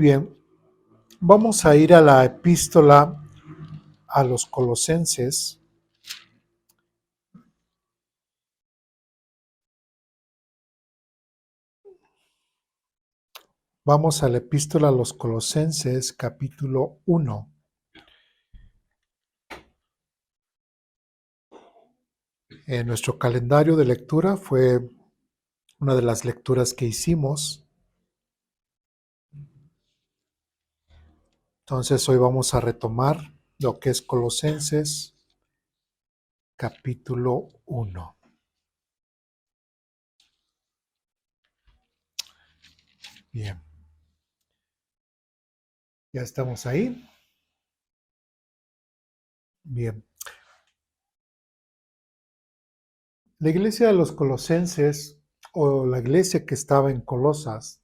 Bien, vamos a ir a la epístola a los Colosenses. Vamos a la epístola a los Colosenses, capítulo 1. En nuestro calendario de lectura fue una de las lecturas que hicimos. Entonces hoy vamos a retomar lo que es Colosenses, capítulo 1. Bien, ¿ya estamos ahí? Bien. La iglesia de los Colosenses, o la iglesia que estaba en Colosas,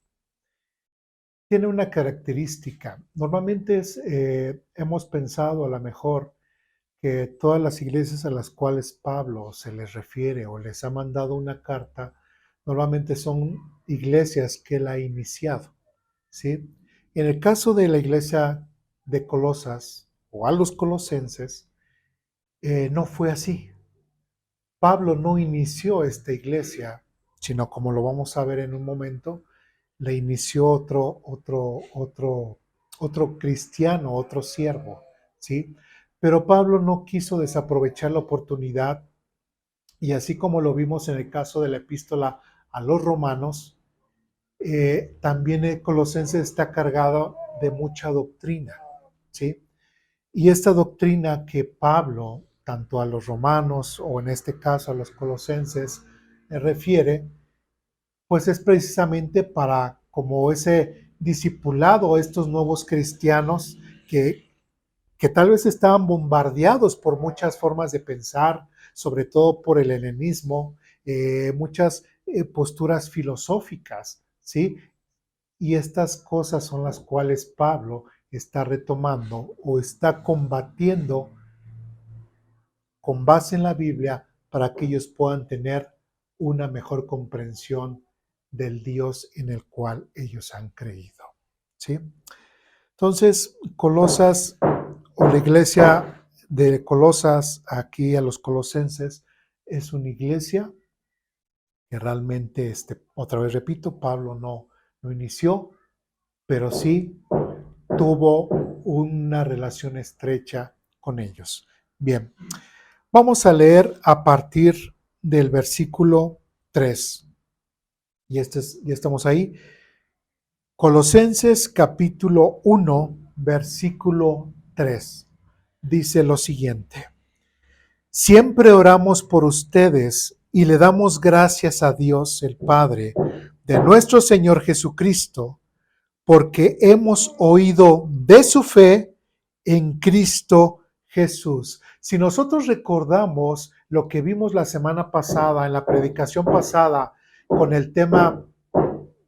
tiene una característica. Normalmente hemos pensado a lo mejor que todas las iglesias a las cuales Pablo se les refiere o les ha mandado una carta, normalmente son iglesias que él ha iniciado, ¿sí? En el caso de la iglesia de Colosas o a los colosenses, no fue así. Pablo no inició esta iglesia, sino como lo vamos a ver en un momento, la inició otro cristiano, otro siervo, ¿sí? Pero Pablo no quiso desaprovechar la oportunidad y así como lo vimos en el caso de la epístola a los romanos, también el Colosenses está cargado de mucha doctrina, ¿sí? Y esta doctrina que Pablo, tanto a los romanos o en este caso a los colosenses, refiere, pues es precisamente para como ese discipulado, estos nuevos cristianos que tal vez estaban bombardeados por muchas formas de pensar, sobre todo por el helenismo, muchas posturas filosóficas, ¿sí? Y estas cosas son las cuales Pablo está retomando o está combatiendo con base en la Biblia para que ellos puedan tener una mejor comprensión del Dios en el cual ellos han creído, ¿sí? Entonces, Colosas o la iglesia de Colosas aquí a los colosenses es una iglesia que realmente, otra vez repito, Pablo no inició, pero sí tuvo una relación estrecha con ellos. Bien, vamos a leer a partir del versículo 3. Ya estamos ahí. Colosenses capítulo 1, versículo 3. Dice lo siguiente: Siempre oramos por ustedes y le damos gracias a Dios el Padre de nuestro Señor Jesucristo, porque hemos oído de su fe en Cristo Jesús. Si nosotros recordamos lo que vimos la semana pasada, en la predicación pasada, con el tema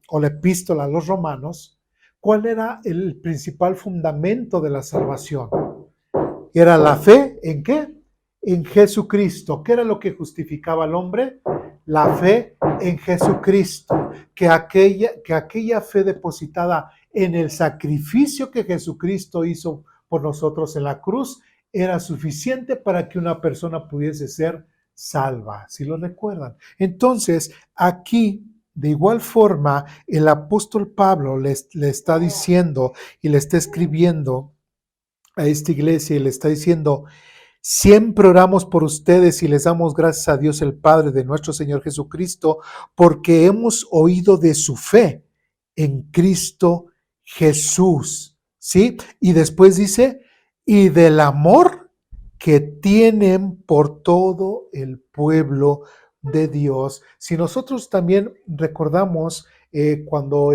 o la epístola a los romanos, ¿cuál era el principal fundamento de la salvación? Era la fe ¿en qué? En Jesucristo. ¿Qué era lo que justificaba al hombre? La fe en Jesucristo. Que aquella fe depositada en el sacrificio que Jesucristo hizo por nosotros en la cruz era suficiente para que una persona pudiese ser salva, si lo recuerdan. Entonces, aquí, de igual forma, el apóstol Pablo le está diciendo y le está escribiendo a esta iglesia y le está diciendo: siempre oramos por ustedes y les damos gracias a Dios el Padre de nuestro Señor Jesucristo, porque hemos oído de su fe en Cristo Jesús, ¿sí? Y después dice, y del amor que tienen por todo el pueblo de Dios. Si nosotros también recordamos cuando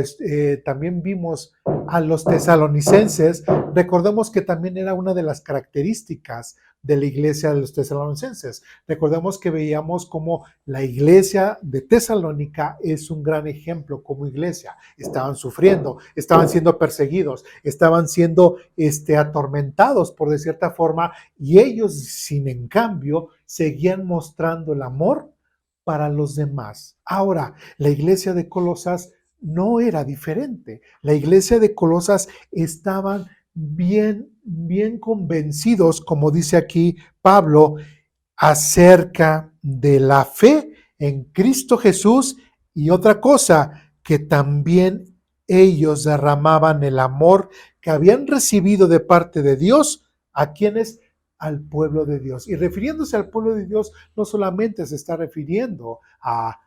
también vimos a los tesalonicenses, recordemos que también era una de las características de la iglesia de los tesalonicenses. Recordemos que veíamos cómo la iglesia de Tesalónica es un gran ejemplo como iglesia. Estaban sufriendo, estaban siendo perseguidos, estaban siendo atormentados por de cierta forma, y ellos, sin en cambio, seguían mostrando el amor para los demás. Ahora, la iglesia de Colosas no era diferente. La iglesia de Colosas estaban bien convencidos, como dice aquí Pablo, acerca de la fe en Cristo Jesús y otra cosa, que también ellos derramaban el amor que habían recibido de parte de Dios a quienes al pueblo de Dios. Y refiriéndose al pueblo de Dios, no solamente se está refiriendo a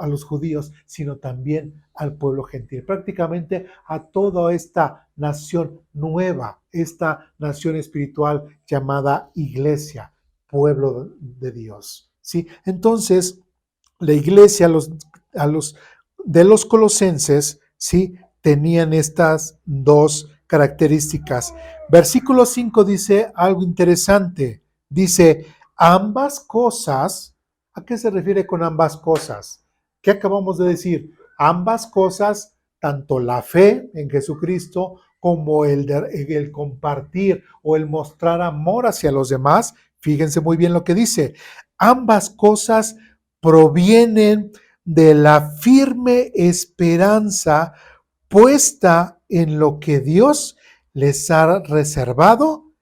los judíos, sino también al pueblo gentil, prácticamente a toda esta nación nueva, esta nación espiritual llamada iglesia, pueblo de Dios. ¿Sí? Entonces, la iglesia de los colosenses, ¿sí? Tenían estas dos características. Versículo 5 dice algo interesante. Dice, ambas cosas, ¿a qué se refiere con ambas cosas? ¿Qué acabamos de decir? Ambas cosas, tanto la fe en Jesucristo como el compartir o el mostrar amor hacia los demás. Fíjense muy bien lo que dice. Ambas cosas provienen de la firme esperanza puesta en lo que Dios les ha reservado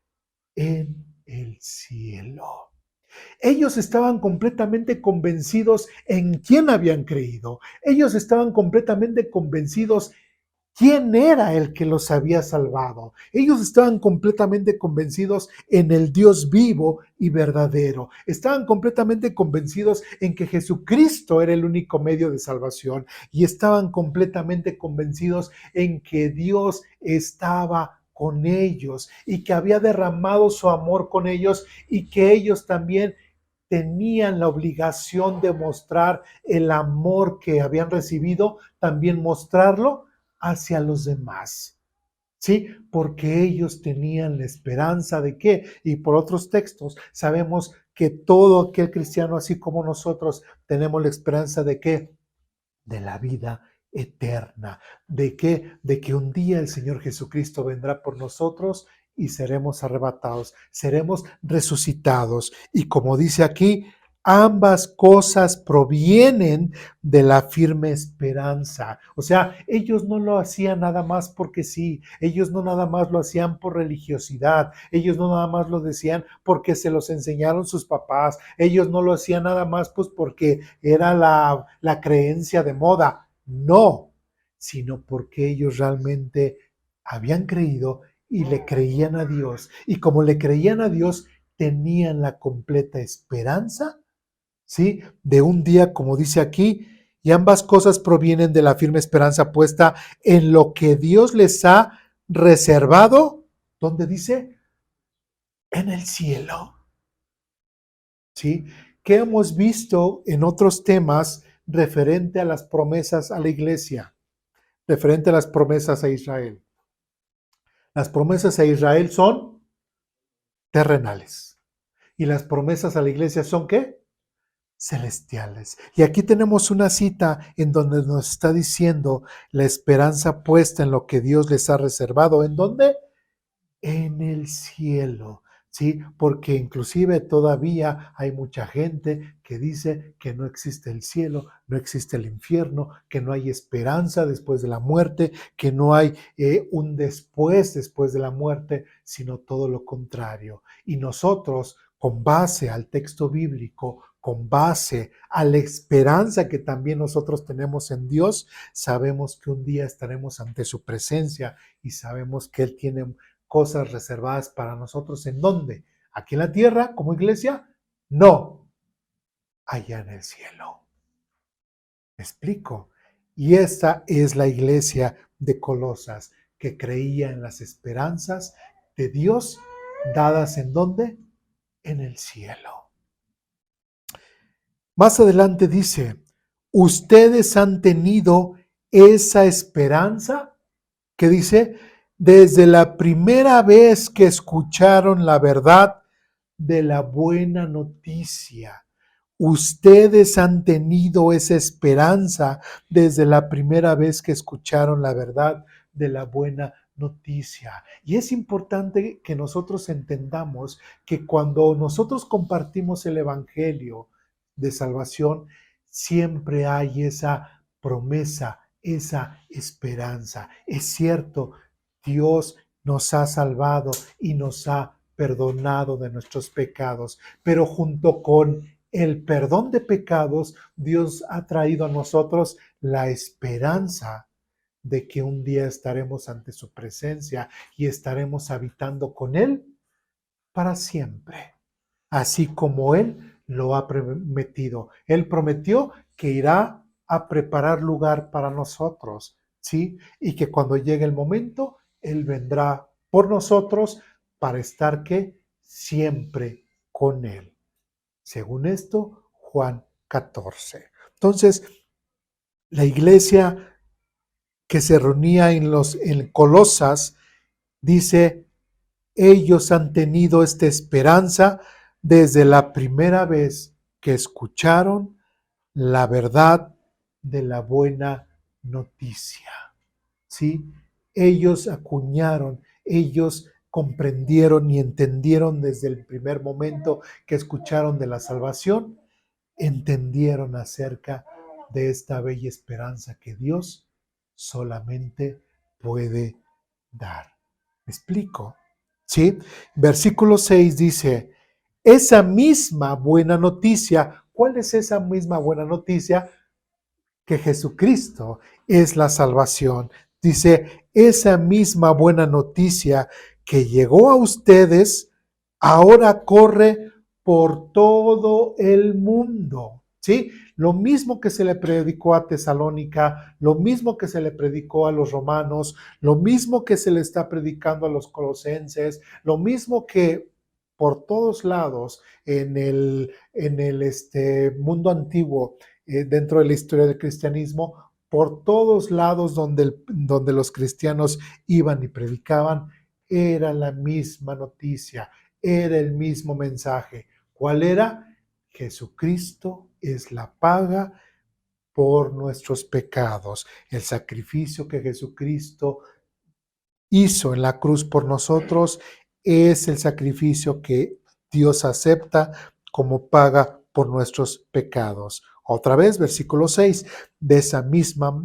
en el cielo. Ellos estaban completamente convencidos en quién habían creído. Ellos estaban completamente convencidos quién era el que los había salvado. Ellos estaban completamente convencidos en el Dios vivo y verdadero. Estaban completamente convencidos en que Jesucristo era el único medio de salvación y estaban completamente convencidos en que Dios estaba con ellos y que había derramado su amor con ellos y que ellos también tenían la obligación de mostrar el amor que habían recibido, también mostrarlo hacia los demás. ¿Sí? Porque ellos tenían la esperanza de que, y por otros textos, sabemos que todo aquel cristiano, así como nosotros, tenemos la esperanza de que, de la vida eterna, de que un día el Señor Jesucristo vendrá por nosotros y seremos arrebatados, seremos resucitados. Y como dice aquí, ambas cosas provienen de la firme esperanza. O sea, ellos no lo hacían nada más porque sí, ellos no nada más lo hacían por religiosidad, ellos no nada más lo decían porque se los enseñaron sus papás, ellos no lo hacían nada más pues porque era la creencia de moda. No, sino porque ellos realmente habían creído y le creían a Dios. Y como le creían a Dios, tenían la completa esperanza, ¿sí? De un día, como dice aquí, y ambas cosas provienen de la firme esperanza puesta en lo que Dios les ha reservado, ¿dónde dice? En el cielo, ¿sí? ¿Qué hemos visto en otros temas referente a las promesas a la iglesia, referente a las promesas a Israel? Las promesas a Israel son terrenales. ¿Y las promesas a la iglesia son qué? Celestiales. Y aquí tenemos una cita en donde nos está diciendo la esperanza puesta en lo que Dios les ha reservado. ¿En dónde? En el cielo. ¿Sí? Porque inclusive todavía hay mucha gente que dice que no existe el cielo, no existe el infierno, que no hay esperanza después de la muerte, que no hay un después de la muerte, sino todo lo contrario. Y nosotros, con base al texto bíblico, con base a la esperanza que también nosotros tenemos en Dios, sabemos que un día estaremos ante su presencia y sabemos que Él tiene cosas reservadas para nosotros. ¿En dónde? ¿Aquí en la tierra como iglesia? No, allá en el cielo. ¿Me explico? Y esta es la iglesia de Colosas, que creía en las esperanzas de Dios dadas en dónde? En el cielo. Más adelante dice, ustedes han tenido esa esperanza que dice, desde la primera vez que escucharon la verdad de la buena noticia. Ustedes han tenido esa esperanza desde la primera vez que escucharon la verdad de la buena noticia. Y es importante que nosotros entendamos que cuando nosotros compartimos el Evangelio de salvación, siempre hay esa promesa, esa esperanza. Es cierto, Dios nos ha salvado y nos ha perdonado de nuestros pecados, pero junto con el perdón de pecados, Dios ha traído a nosotros la esperanza de que un día estaremos ante su presencia y estaremos habitando con Él para siempre, así como Él lo ha prometido. Él prometió que irá a preparar lugar para nosotros, ¿sí? Y que cuando llegue el momento, Él vendrá por nosotros para estar que siempre con Él. Según esto, Juan 14. Entonces, la iglesia que se reunía en Colosas dice: ellos han tenido esta esperanza desde la primera vez que escucharon la verdad de la buena noticia. ¿Sí? Ellos acuñaron, ellos comprendieron y entendieron desde el primer momento que escucharon de la salvación, entendieron acerca de esta bella esperanza que Dios solamente puede dar. ¿Me explico? ¿Sí? Versículo 6 dice: esa misma buena noticia, ¿cuál es esa misma buena noticia? Que Jesucristo es la salvación. Dice, esa misma buena noticia que llegó a ustedes, ahora corre por todo el mundo. ¿Sí? Lo mismo que se le predicó a Tesalónica, lo mismo que se le predicó a los romanos, lo mismo que se le está predicando a los colosenses, lo mismo que por todos lados en el mundo antiguo, dentro de la historia del cristianismo, por todos lados donde los cristianos iban y predicaban, era la misma noticia, era el mismo mensaje. ¿Cuál era? Jesucristo es la paga por nuestros pecados. El sacrificio que Jesucristo hizo en la cruz por nosotros es el sacrificio que Dios acepta como paga por nuestros pecados. Otra vez, versículo 6, de esa misma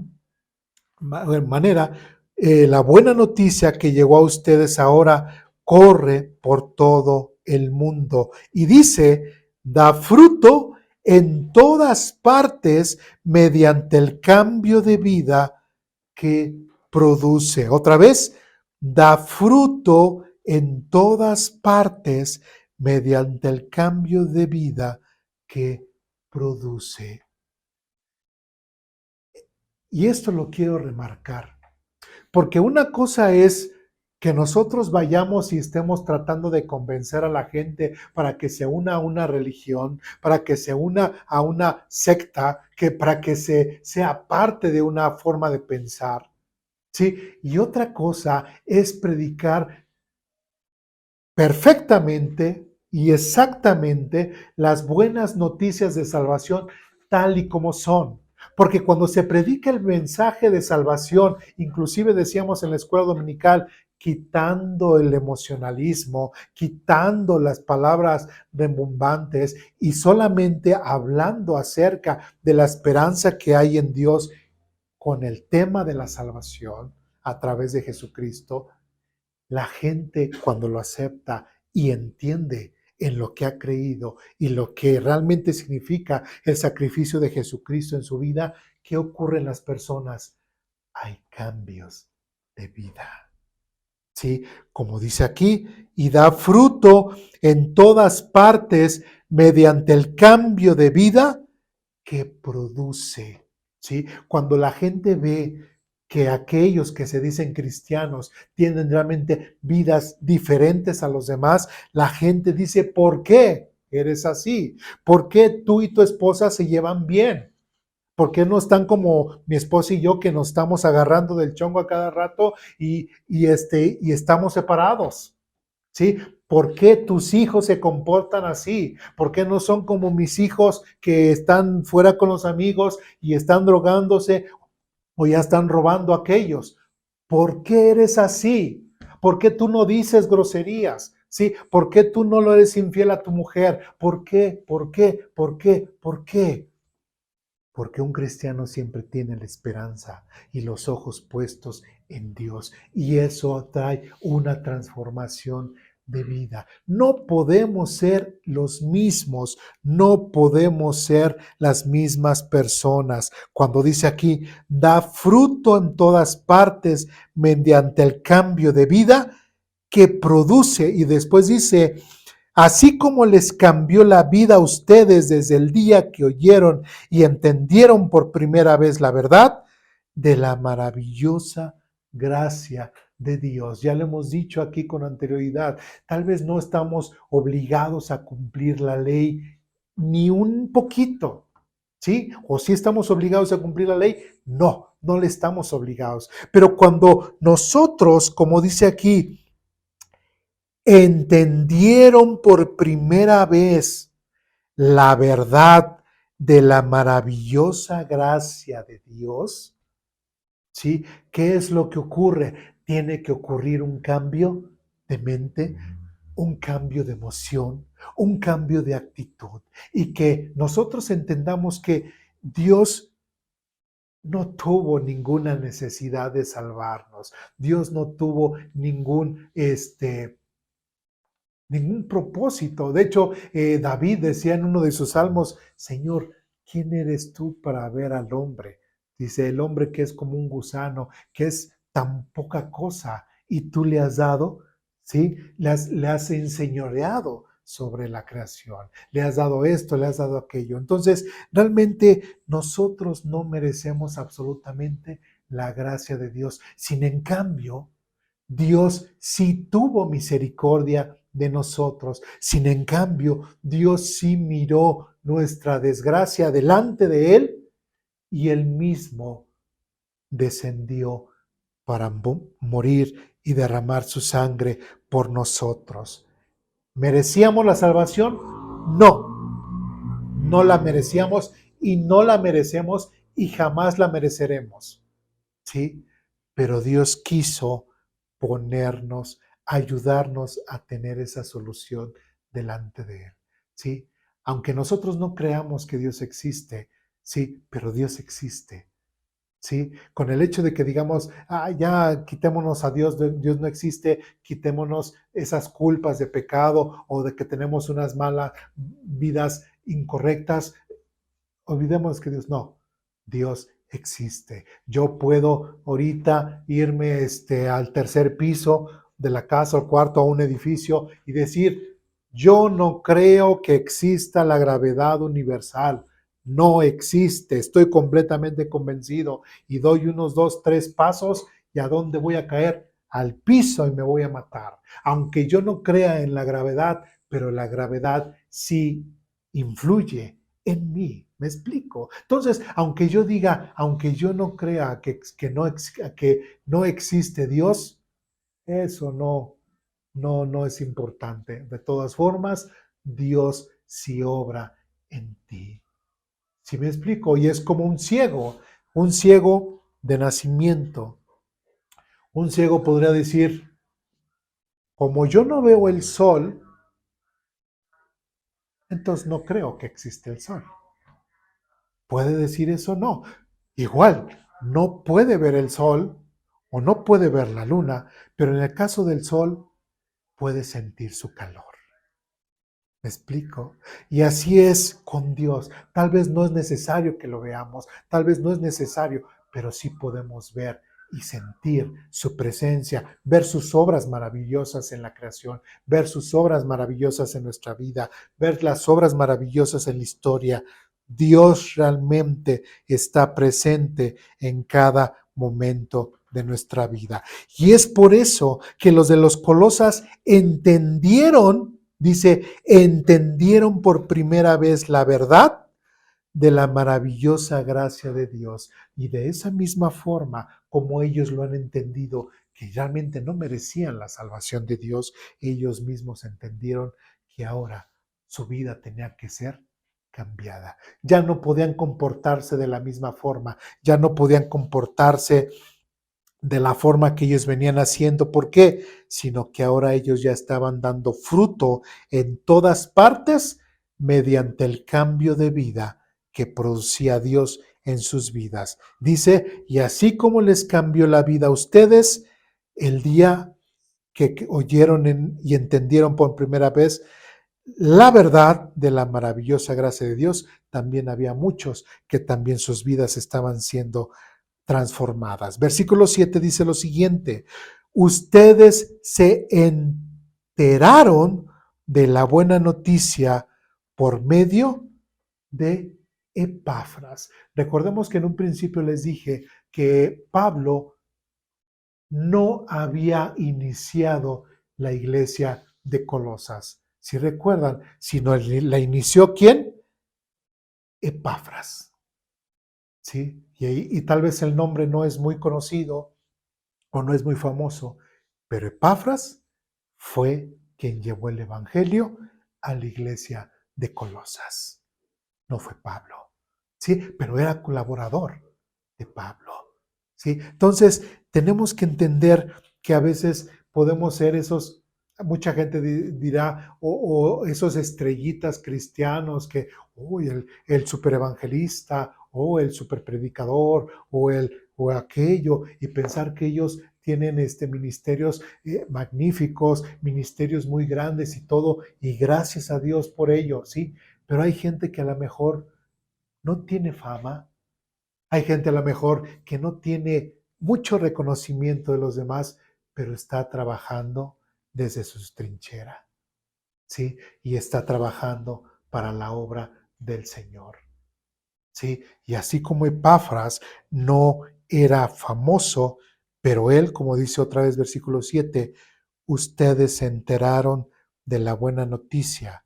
manera, la buena noticia que llegó a ustedes ahora corre por todo el mundo y dice, da fruto en todas partes mediante el cambio de vida que produce. Otra vez, da fruto en todas partes mediante el cambio de vida que produce. Y esto lo quiero remarcar, porque una cosa es que nosotros vayamos y estemos tratando de convencer a la gente para que se una a una religión, para que se una a una secta, para que sea parte de una forma de pensar, ¿sí? Y otra cosa es predicar perfectamente y exactamente las buenas noticias de salvación tal y como son. Porque cuando se predica el mensaje de salvación, inclusive decíamos en la escuela dominical, quitando el emocionalismo, quitando las palabras rebombantes y solamente hablando acerca de la esperanza que hay en Dios con el tema de la salvación a través de Jesucristo, la gente cuando lo acepta y entiende en lo que ha creído y lo que realmente significa el sacrificio de Jesucristo en su vida, ¿qué ocurre en las personas? Hay cambios de vida. ¿Sí? Como dice aquí, y da fruto en todas partes mediante el cambio de vida que produce. ¿Sí? Cuando la gente ve que aquellos que se dicen cristianos tienen realmente vidas diferentes a los demás, la gente dice, ¿por qué eres así? ¿Por qué tú y tu esposa se llevan bien? ¿Por qué no están como mi esposa y yo que nos estamos agarrando del chongo a cada rato y estamos separados? ¿Sí? ¿Por qué tus hijos se comportan así? ¿Por qué no son como mis hijos que están fuera con los amigos y están drogándose o ya están robando a aquellos? ¿Por qué eres así? ¿Por qué tú no dices groserías? ¿Sí? ¿Por qué tú no lo eres infiel a tu mujer? ¿Por qué? ¿Por qué? ¿Por qué? ¿Por qué? Porque un cristiano siempre tiene la esperanza y los ojos puestos en Dios. Y eso trae una transformación de vida. No podemos ser los mismos, no podemos ser las mismas personas. Cuando dice aquí, da fruto en todas partes mediante el cambio de vida que produce, y después dice, así como les cambió la vida a ustedes desde el día que oyeron y entendieron por primera vez la verdad de la maravillosa gracia de Dios. Ya lo hemos dicho aquí con anterioridad, tal vez no estamos obligados a cumplir la ley ni un poquito, ¿sí? O si estamos obligados a cumplir la ley, no, no le estamos obligados. Pero cuando nosotros, como dice aquí, entendieron por primera vez la verdad de la maravillosa gracia de Dios, ¿sí? ¿Qué es lo que ocurre? Tiene que ocurrir un cambio de mente, un cambio de emoción, un cambio de actitud, y que nosotros entendamos que Dios no tuvo ninguna necesidad de salvarnos. Dios no tuvo ningún propósito. De hecho, David decía en uno de sus salmos, Señor, ¿quién eres tú para ver al hombre? Dice, el hombre que es como un gusano, que es tan poca cosa, y tú le has dado, ¿sí? Le has enseñoreado sobre la creación. Le has dado esto, le has dado aquello. Entonces, realmente nosotros no merecemos absolutamente la gracia de Dios. Sin en cambio, Dios sí tuvo misericordia de nosotros. Sin en cambio, Dios sí miró nuestra desgracia delante de Él y Él mismo descendió para morir y derramar su sangre por nosotros. ¿Merecíamos la salvación? No, no la merecíamos y no la merecemos y jamás la mereceremos. ¿Sí? Pero Dios quiso ponernos, ayudarnos a tener esa solución delante de Él, ¿sí? Aunque nosotros no creamos que Dios existe, sí, pero Dios existe, ¿sí? Con el hecho de que digamos, ya quitémonos a Dios, Dios no existe, quitémonos esas culpas de pecado o de que tenemos unas malas vidas incorrectas, olvidemos que Dios existe. Yo puedo ahorita irme al tercer piso de la casa o cuarto a un edificio y decir, yo no creo que exista la gravedad universal. No existe, estoy completamente convencido y doy unos 2, 3 pasos y ¿a dónde voy a caer? Al piso y me voy a matar. Aunque yo no crea en la gravedad, pero la gravedad sí influye en mí. ¿Me explico? Entonces, aunque yo diga, aunque yo no crea que no existe Dios, eso no es importante. De todas formas, Dios sí obra en ti. ¿Sí me explico? Y es como un ciego de nacimiento. Un ciego podría decir, como yo no veo el sol, entonces no creo que existe el sol. ¿Puede decir eso? No. Igual, no puede ver el sol o no puede ver la luna, pero en el caso del sol puede sentir su calor. ¿Me explico? Y así es con Dios. Tal vez no es necesario que lo veamos, tal vez no es necesario, pero sí podemos ver y sentir su presencia, ver sus obras maravillosas en la creación, ver sus obras maravillosas en nuestra vida, ver las obras maravillosas en la historia. Dios realmente está presente en cada momento de nuestra vida. Y es por eso que los de los Colosas entendieron, dice, entendieron por primera vez la verdad de la maravillosa gracia de Dios. Y de esa misma forma, como ellos lo han entendido, que realmente no merecían la salvación de Dios, ellos mismos entendieron que ahora su vida tenía que ser cambiada. Ya no podían comportarse de la misma forma, ya no podían comportarse de la forma que ellos venían haciendo. ¿Por qué? Sino que ahora ellos ya estaban dando fruto en todas partes mediante el cambio de vida que producía Dios en sus vidas. Dice, y así como les cambió la vida a ustedes el día que oyeron y entendieron por primera vez la verdad de la maravillosa gracia de Dios, también había muchos que también sus vidas estaban siendo transformadas. Versículo 7 dice lo siguiente: ustedes se enteraron de la buena noticia por medio de Epafras. Recordemos que en un principio les dije que Pablo no había iniciado la iglesia de Colosas. Si recuerdan, sino la inició ¿quién? Epafras. ¿Sí? Y tal vez el nombre no es muy conocido o no es muy famoso, pero Epafras fue quien llevó el evangelio a la iglesia de Colosas. No fue Pablo, ¿sí? Pero era colaborador de Pablo, ¿sí? Entonces, tenemos que entender que a veces podemos ser esos, mucha gente dirá, o esos estrellitas cristianos que, uy, el superevangelista, o el superpredicador, o aquello, y pensar que ellos tienen ministerios magníficos, ministerios muy grandes y todo, y gracias a Dios por ello, ¿sí? Pero hay gente que a lo mejor no tiene fama, hay gente a lo mejor que no tiene mucho reconocimiento de los demás, pero está trabajando desde su trinchera, ¿sí? Y está trabajando para la obra del Señor, ¿sí? Y así como Epafras no era famoso, pero él, como dice otra vez versículo 7, ustedes se enteraron de la buena noticia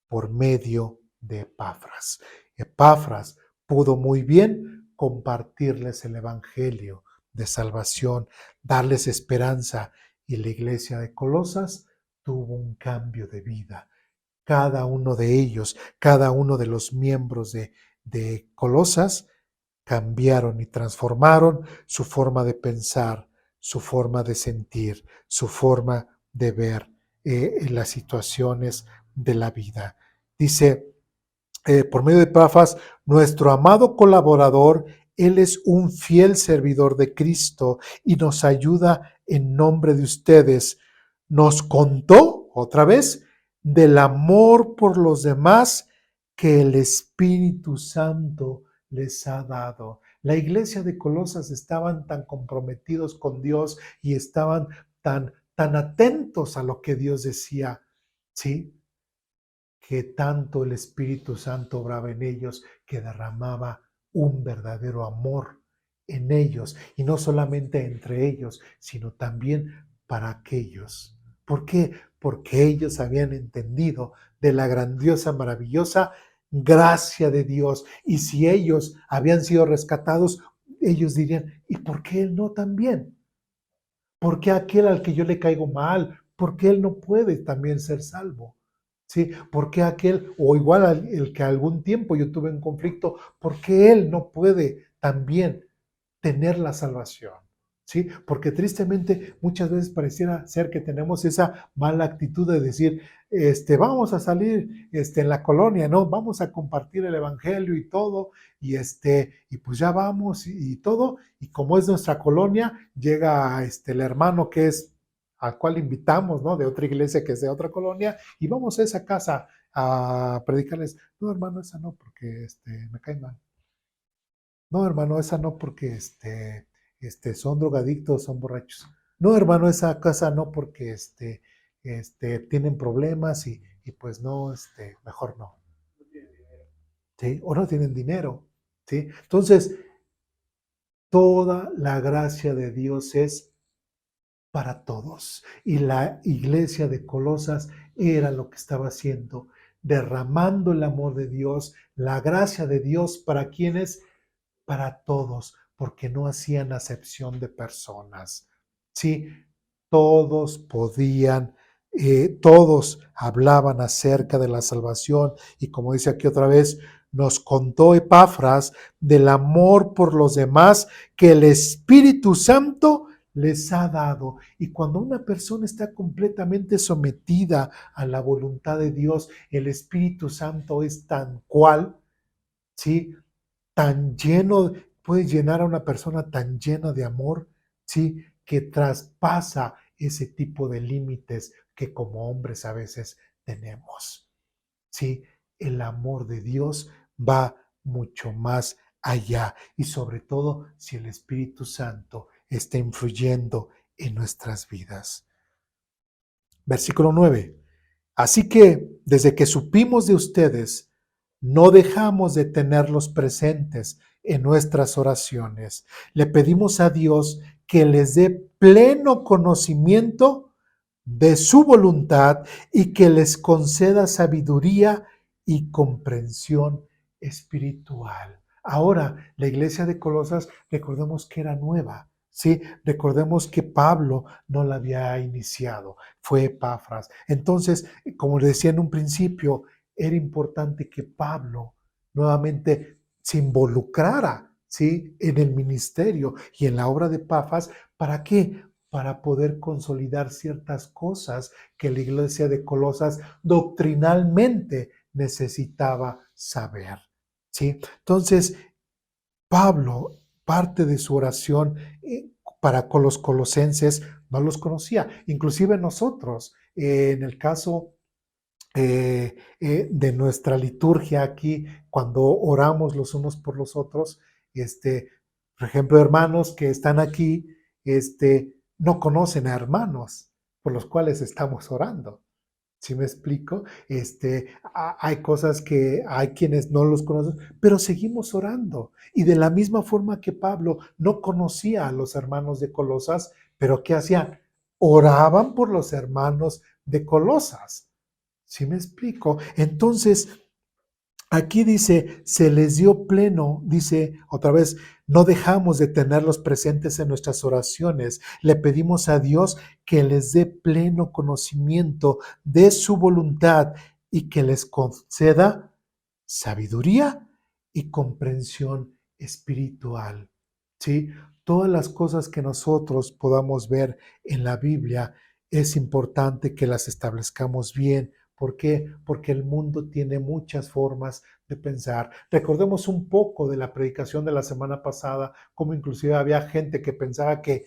por medio de Epafras. Epafras pudo muy bien compartirles el evangelio de salvación, darles esperanza, y la iglesia de Colosas tuvo un cambio de vida. Cada uno de ellos, cada uno de los miembros de Colosas cambiaron y transformaron su forma de pensar, su forma de sentir, su forma de ver las situaciones de la vida. Dice, por medio de Epafras, nuestro amado colaborador, él es un fiel servidor de Cristo y nos ayuda en nombre de ustedes. Nos contó, otra vez, del amor por los demás que el Espíritu Santo les ha dado. La iglesia de Colosas estaban tan comprometidos con Dios y estaban tan atentos a lo que Dios decía, ¿sí? Que tanto el Espíritu Santo obraba en ellos, que derramaba un verdadero amor en ellos, y no solamente entre ellos, sino también para aquellos. ¿Por qué? Porque ellos habían entendido de la grandiosa, maravillosa gracia de Dios, y si ellos habían sido rescatados, ellos dirían, ¿y por qué él no también? ¿Por qué aquel al que yo le caigo mal? ¿Por qué él no puede también ser salvo? ¿Sí? ¿Por qué aquel, o igual el que algún tiempo yo tuve un conflicto, por qué él no puede también tener la salvación? ¿Sí? Porque tristemente muchas veces pareciera ser que tenemos esa mala actitud de decir, vamos a salir en la colonia, ¿no? Vamos a compartir el evangelio y todo, y pues ya vamos y todo, y como es nuestra colonia, llega el hermano que es al cual invitamos, ¿no? De otra iglesia que es de otra colonia, y vamos a esa casa a predicarles. No, hermano, esa no, porque me cae mal. No, hermano, esa no, porque son drogadictos, son borrachos. No, hermano, esa casa no, porque tienen problemas y pues no, mejor no. ¿Sí? O no tienen dinero. ¿Sí? Entonces, toda la gracia de Dios es para todos. Y la iglesia de Colosas era lo que estaba haciendo, derramando el amor de Dios, la gracia de Dios para quienes, para todos, porque no hacían acepción de personas. Sí, todos podían, todos hablaban acerca de la salvación, y como dice aquí otra vez, nos contó Epafras del amor por los demás que el Espíritu Santo les ha dado. Y cuando una persona está completamente sometida a la voluntad de Dios, el Espíritu Santo es tan cual, ¿sí? tan lleno, puede llenar a una persona tan llena de amor, ¿sí? Que traspasa ese tipo de límites que como hombres a veces tenemos. ¿Sí? El amor de Dios va mucho más allá y sobre todo si el Espíritu Santo está influyendo en nuestras vidas. Versículo 9. Así que desde que supimos de ustedes, no dejamos de tenerlos presentes en nuestras oraciones. Le pedimos a Dios que les dé pleno conocimiento de su voluntad y que les conceda sabiduría y comprensión espiritual. Ahora, la iglesia de Colosas, recordemos que era nueva, ¿sí? Recordemos que Pablo no la había iniciado, fue Epafras. Entonces, como le decía en un principio, era importante que Pablo nuevamente se involucrara, ¿sí? En el ministerio y en la obra de Epafras. ¿Para qué? Para poder consolidar ciertas cosas que la iglesia de Colosas doctrinalmente necesitaba saber, ¿sí? Entonces, Pablo, parte de su oración para con los colosenses, no los conocía. Inclusive nosotros, en el caso de nuestra liturgia aquí, cuando oramos los unos por los otros, por ejemplo, hermanos que están aquí, no conocen a hermanos por los cuales estamos orando. ¿Sí me explico? Hay cosas que hay quienes no los conocen, pero seguimos orando. Y de la misma forma que Pablo no conocía a los hermanos de Colosas, pero ¿qué hacían? Oraban por los hermanos de Colosas. ¿Sí me explico? Entonces, aquí dice, se les dio pleno, dice otra vez, no dejamos de tenerlos presentes en nuestras oraciones. Le pedimos a Dios que les dé pleno conocimiento de su voluntad y que les conceda sabiduría y comprensión espiritual. ¿Sí? Todas las cosas que nosotros podamos ver en la Biblia es importante que las establezcamos bien. ¿Por qué? Porque el mundo tiene muchas formas de pensar. Recordemos un poco de la predicación de la semana pasada, como inclusive había gente que pensaba que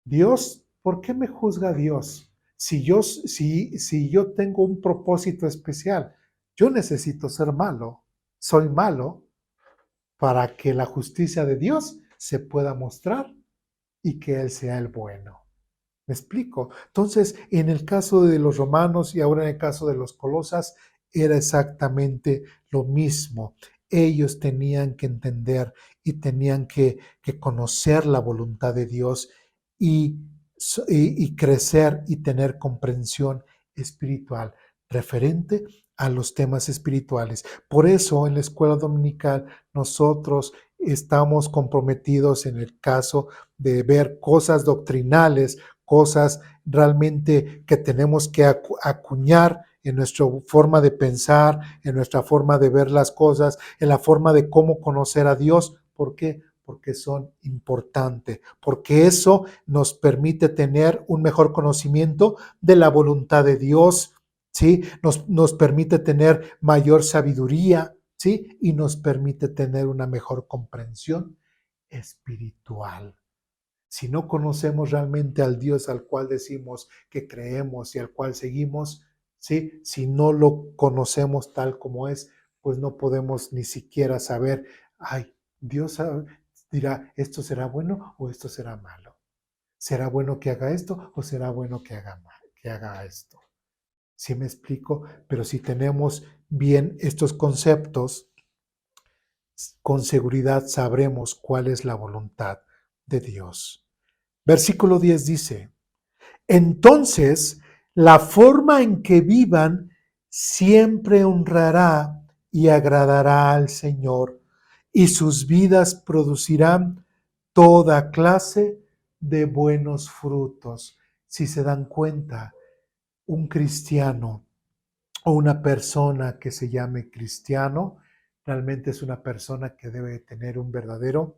Dios, ¿por qué me juzga Dios? Si yo tengo un propósito especial, yo necesito ser malo, soy malo para que la justicia de Dios se pueda mostrar y que Él sea el bueno. ¿Me explico? Entonces, en el caso de los romanos y ahora en el caso de los colosas, era exactamente lo mismo. Ellos tenían que entender y tenían que conocer la voluntad de Dios y, y crecer y tener comprensión espiritual referente a los temas espirituales. Por eso en la escuela dominical nosotros estamos comprometidos en el caso de ver cosas doctrinales, cosas realmente que tenemos que acuñar en nuestra forma de pensar, en nuestra forma de ver las cosas, en la forma de cómo conocer a Dios. ¿Por qué? Porque son importantes, porque eso nos permite tener un mejor conocimiento de la voluntad de Dios, ¿sí? Nos permite tener mayor sabiduría, ¿sí? Y nos permite tener una mejor comprensión espiritual. Si no conocemos realmente al Dios al cual decimos que creemos y al cual seguimos, ¿sí? Si no lo conocemos tal como es, pues no podemos ni siquiera saber, ay, Dios dirá, ¿esto será bueno o esto será malo? ¿Será bueno que haga esto o será bueno que haga esto? ¿Sí me explico? Pero si tenemos bien estos conceptos, con seguridad sabremos cuál es la voluntad de Dios. Versículo 10 dice, entonces la forma en que vivan siempre honrará y agradará al Señor, y sus vidas producirán toda clase de buenos frutos. Si se dan cuenta, un cristiano o una persona que se llame cristiano, realmente es una persona que debe tener un verdadero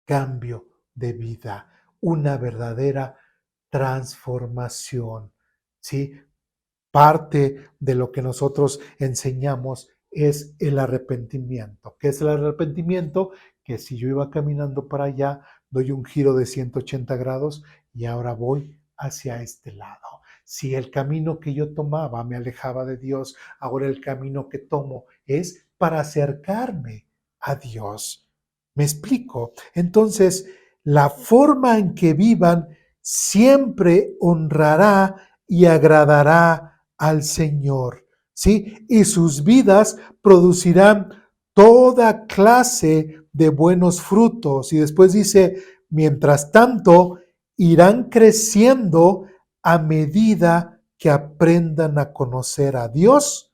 cambio de vida, una verdadera transformación, ¿sí? Parte de lo que nosotros enseñamos es el arrepentimiento. ¿Qué es el arrepentimiento? Que si yo iba caminando para allá, doy un giro de 180 grados y ahora voy hacia este lado. Si el camino que yo tomaba me alejaba de Dios, ahora el camino que tomo es para acercarme a Dios. ¿Me explico? Entonces, la forma en que vivan siempre honrará y agradará al Señor, ¿sí? Y sus vidas producirán toda clase de buenos frutos. Y después dice, mientras tanto, irán creciendo a medida que aprendan a conocer a Dios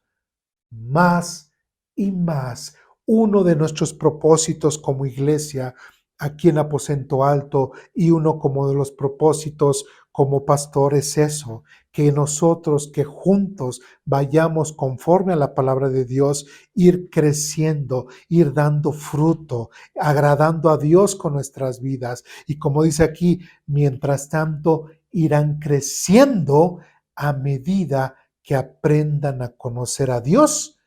más y más. Uno de nuestros propósitos como iglesia aquí en Aposento Alto y uno como de los propósitos como pastor es eso, que nosotros que juntos vayamos conforme a la palabra de Dios, ir creciendo, ir dando fruto, agradando a Dios con nuestras vidas. Y como dice aquí, mientras tanto irán creciendo a medida que aprendan a conocer a Dios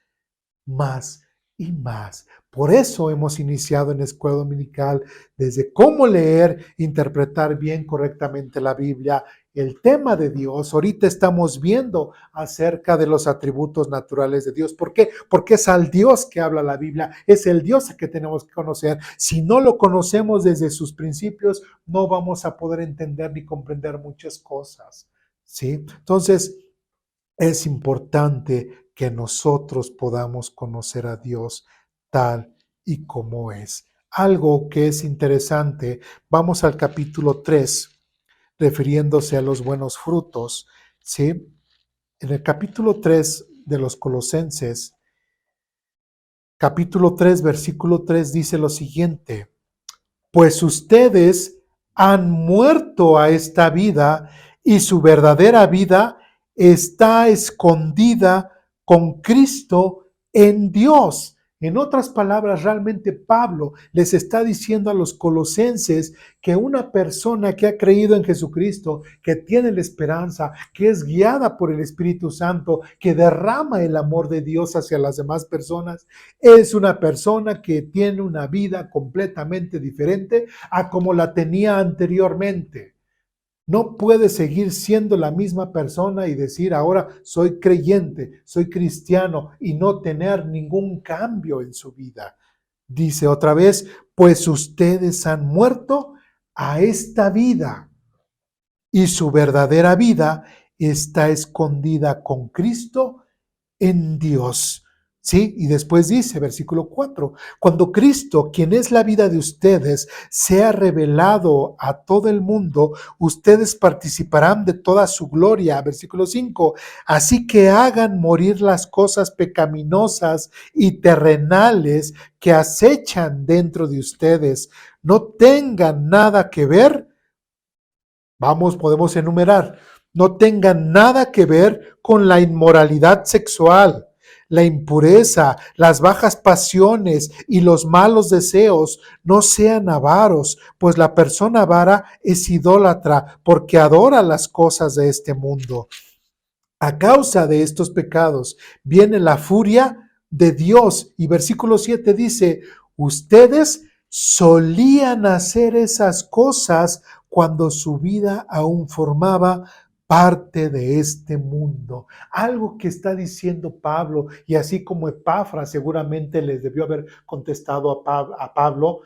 más y más. Por eso hemos iniciado en Escuela Dominical desde cómo leer, interpretar bien correctamente la Biblia, el tema de Dios. Ahorita estamos viendo acerca de los atributos naturales de Dios. ¿Por qué? Porque es al Dios que habla la Biblia, es el Dios que tenemos que conocer. Si no lo conocemos desde sus principios, no vamos a poder entender ni comprender muchas cosas. ¿Sí? Entonces, es importante que nosotros podamos conocer a Dios tal y como es. Algo que es interesante, vamos al capítulo 3, refiriéndose a los buenos frutos, ¿sí? En el capítulo 3 de los Colosenses, capítulo 3, versículo 3 dice lo siguiente: pues ustedes han muerto a esta vida y su verdadera vida está escondida con Cristo en Dios. En otras palabras, realmente Pablo les está diciendo a los colosenses que una persona que ha creído en Jesucristo, que tiene la esperanza, que es guiada por el Espíritu Santo, que derrama el amor de Dios hacia las demás personas, es una persona que tiene una vida completamente diferente a como la tenía anteriormente. No puede seguir siendo la misma persona y decir ahora soy creyente, soy cristiano y no tener ningún cambio en su vida. Dice otra vez, pues ustedes han muerto a esta vida y su verdadera vida está escondida con Cristo en Dios. ¿Sí? Y después dice, versículo 4, cuando Cristo, quien es la vida de ustedes, sea revelado a todo el mundo, ustedes participarán de toda su gloria. Versículo 5, así que hagan morir las cosas pecaminosas y terrenales que acechan dentro de ustedes. No tengan nada que ver. Vamos, podemos enumerar. No tengan nada que ver con la inmoralidad sexual, la impureza, las bajas pasiones y los malos deseos. No sean avaros, pues la persona avara es idólatra porque adora las cosas de este mundo. A causa de estos pecados viene la furia de Dios. Y versículo 7 dice, ustedes solían hacer esas cosas cuando su vida aún formaba parte de este mundo. Algo que está diciendo Pablo, y así como Epafras seguramente les debió haber contestado a Pablo,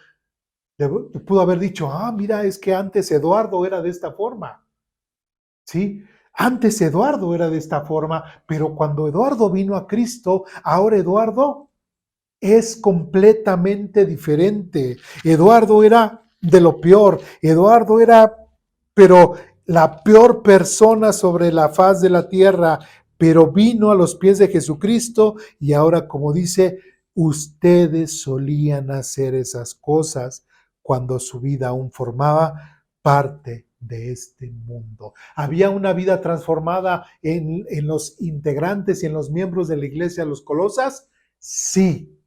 le pudo haber dicho, mira, es que antes Eduardo era de esta forma. ¿Sí? Antes Eduardo era de esta forma, pero cuando Eduardo vino a Cristo, ahora Eduardo es completamente diferente. Eduardo era de lo peor. Eduardo era, pero la peor persona sobre la faz de la tierra, pero vino a los pies de Jesucristo y ahora, como dice, ustedes solían hacer esas cosas cuando su vida aún formaba parte de este mundo. ¿Había una vida transformada en los integrantes y en los miembros de la iglesia, los Colosas? Sí,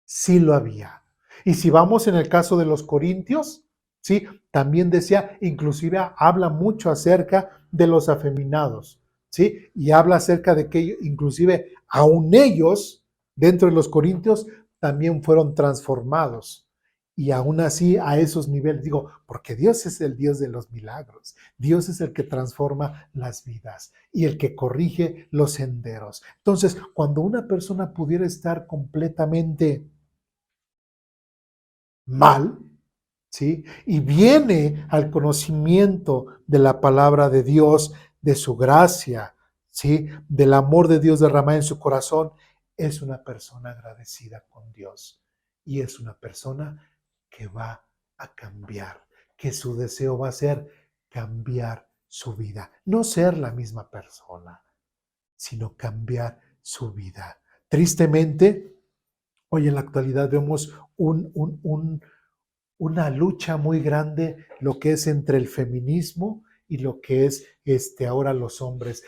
sí lo había. Y si vamos en el caso de los Corintios, sí, también decía, inclusive habla mucho acerca de los afeminados, ¿sí? Y habla acerca de que inclusive aún ellos, dentro de los corintios, también fueron transformados. Y aún así, a esos niveles, digo, porque Dios es el Dios de los milagros. Dios es el que transforma las vidas y el que corrige los senderos. Entonces, cuando una persona pudiera estar completamente mal, ¿sí? Y viene al conocimiento de la palabra de Dios, de su gracia, ¿sí? Del amor de Dios derramado en su corazón, es una persona agradecida con Dios y es una persona que va a cambiar, que su deseo va a ser cambiar su vida, no ser la misma persona, sino cambiar su vida. Tristemente, hoy en la actualidad vemos una lucha muy grande, lo que es entre el feminismo y lo que es ahora los hombres.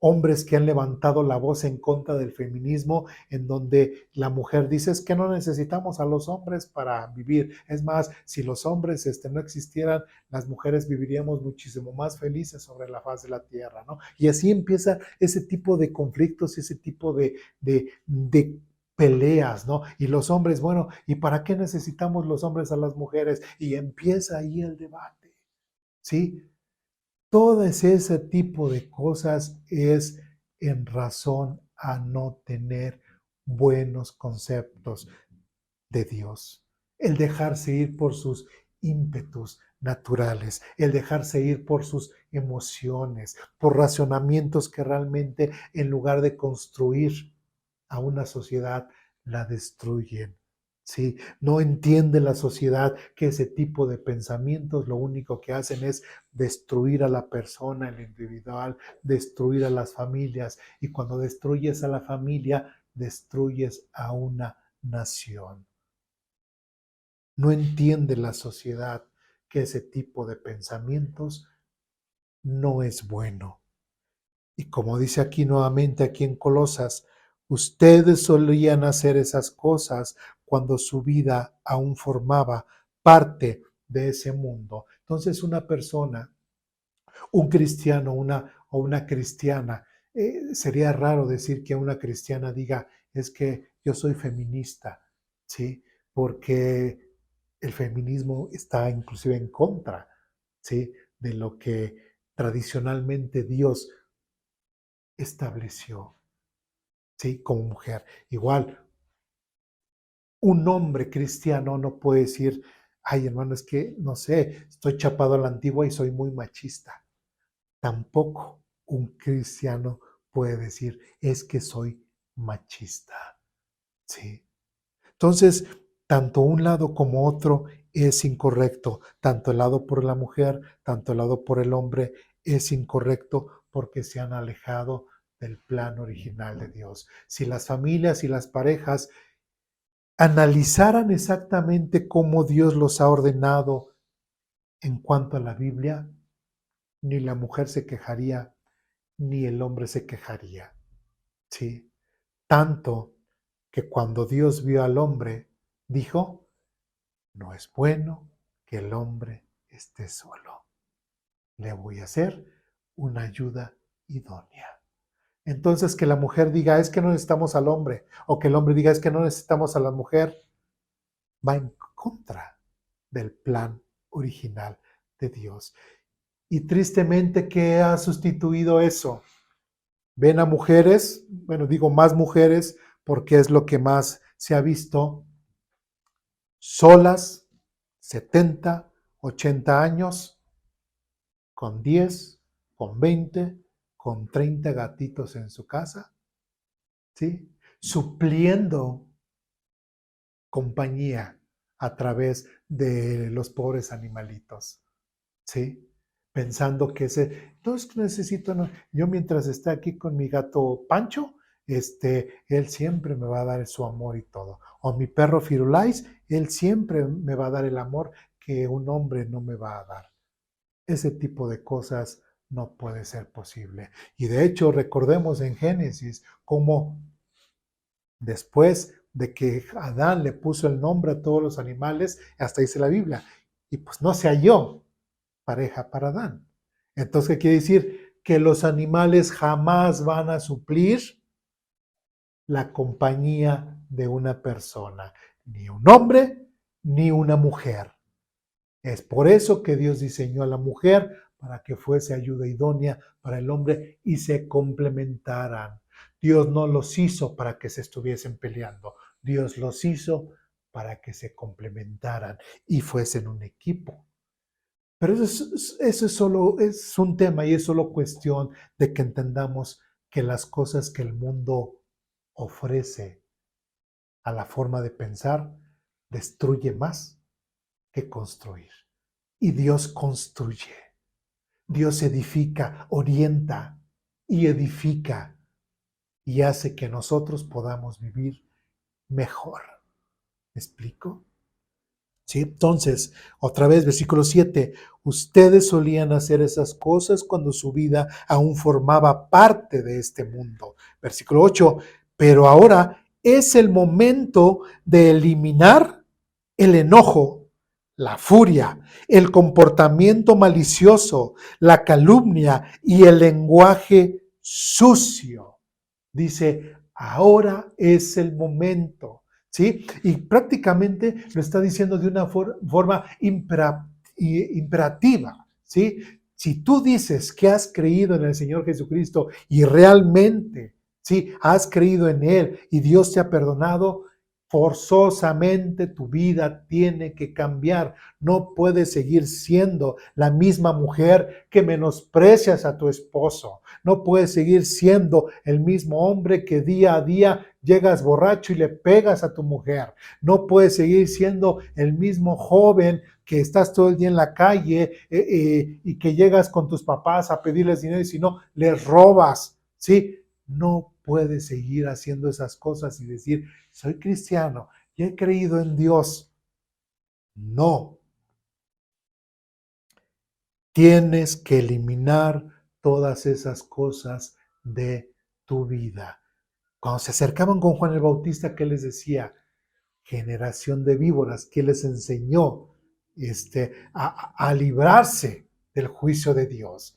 Hombres que han levantado la voz en contra del feminismo, en donde la mujer dice es que no necesitamos a los hombres para vivir. Es más, si los hombres no existieran, las mujeres viviríamos muchísimo más felices sobre la faz de la tierra, ¿no? Y así empieza ese tipo de conflictos, ese tipo de peleas, ¿no? Y los hombres, bueno, ¿y para qué necesitamos los hombres a las mujeres? Y empieza ahí el debate, ¿sí? Todo ese tipo de cosas es en razón a no tener buenos conceptos de Dios. El dejarse ir por sus ímpetus naturales, el dejarse ir por sus emociones, por razonamientos que realmente en lugar de construir a una sociedad la destruyen. ¿Sí? No entiende la sociedad que ese tipo de pensamientos lo único que hacen es destruir a la persona, el individual, destruir a las familias. Y cuando destruyes a la familia, destruyes a una nación. No entiende la sociedad que ese tipo de pensamientos no es bueno. Y como dice aquí nuevamente, aquí en Colosas, ustedes solían hacer esas cosas cuando su vida aún formaba parte de ese mundo. Entonces una persona, un cristiano o una cristiana, sería raro decir que una cristiana diga, es que yo soy feminista, ¿sí? Porque el feminismo está inclusive en contra, ¿sí? De lo que tradicionalmente Dios estableció, ¿sí? Como mujer. Igual, un hombre cristiano no puede decir, ay hermano, es que, no sé, estoy chapado a la antigua y soy muy machista. Tampoco un cristiano puede decir, es que soy machista, ¿sí? Entonces, tanto un lado como otro es incorrecto. Tanto el lado por la mujer, tanto el lado por el hombre es incorrecto porque se han alejado del plan original de Dios. Si las familias y las parejas analizaran exactamente cómo Dios los ha ordenado en cuanto a la Biblia, ni la mujer se quejaría, ni el hombre se quejaría. ¿Sí? Tanto que cuando Dios vio al hombre, dijo, no es bueno que el hombre esté solo. Le voy a hacer una ayuda idónea. Entonces que la mujer diga, es que no necesitamos al hombre, o que el hombre diga, es que no necesitamos a la mujer, va en contra del plan original de Dios. Y tristemente, ¿qué ha sustituido eso? Ven a mujeres, bueno, digo más mujeres, porque es lo que más se ha visto, solas, 70, 80 años, con 10, con 20, con 30 gatitos en su casa, ¿sí? Supliendo compañía a través de los pobres animalitos, ¿sí? Pensando que entonces necesito, no, yo mientras esté aquí con mi gato Pancho, él siempre me va a dar su amor y todo. O mi perro Firulais, él siempre me va a dar el amor que un hombre no me va a dar. Ese tipo de cosas no puede ser posible. Y de hecho, recordemos en Génesis cómo después de que Adán le puso el nombre a todos los animales, hasta dice la Biblia, y pues no se halló pareja para Adán. Entonces, ¿qué quiere decir? que los animales jamás van a suplir la compañía de una persona, ni un hombre ni una mujer. Es por eso que Dios diseñó a la mujer para que fuese ayuda idónea para el hombre y se complementaran. Dios no los hizo para que se estuviesen peleando. Dios los hizo para que se complementaran y fuesen un equipo. Pero eso es solo es un tema y es solo cuestión de que entendamos que las cosas que el mundo ofrece a la forma de pensar destruye más que construir. Y Dios construye, Dios edifica, orienta y edifica y hace que nosotros podamos vivir mejor. ¿Me explico? ¿Sí? Entonces, otra vez, versículo 7, ustedes solían hacer esas cosas cuando su vida aún formaba parte de este mundo. Versículo 8, pero ahora es el momento de eliminar el enojo, la furia, el comportamiento malicioso, la calumnia y el lenguaje sucio. Dice, ahora es el momento. ¿Sí? Y prácticamente lo está diciendo de una forma imperativa, ¿sí? Si tú dices que has creído en el Señor Jesucristo y realmente, ¿sí? Has creído en Él y Dios te ha perdonado, forzosamente tu vida tiene que cambiar. No puedes seguir siendo la misma mujer que menosprecias a tu esposo. No puedes seguir siendo el mismo hombre que día a día llegas borracho y le pegas a tu mujer. No puedes seguir siendo el mismo joven que estás todo el día en la calle y que llegas con tus papás a pedirles dinero y si no, les robas. ¿Sí? No puedes seguir haciendo esas cosas y decir, soy cristiano y he creído en Dios. No. Tienes que eliminar todas esas cosas de tu vida. Cuando se acercaban con Juan el Bautista, ¿qué les decía? Generación de víboras, ¿qué les enseñó? A librarse del juicio de Dios.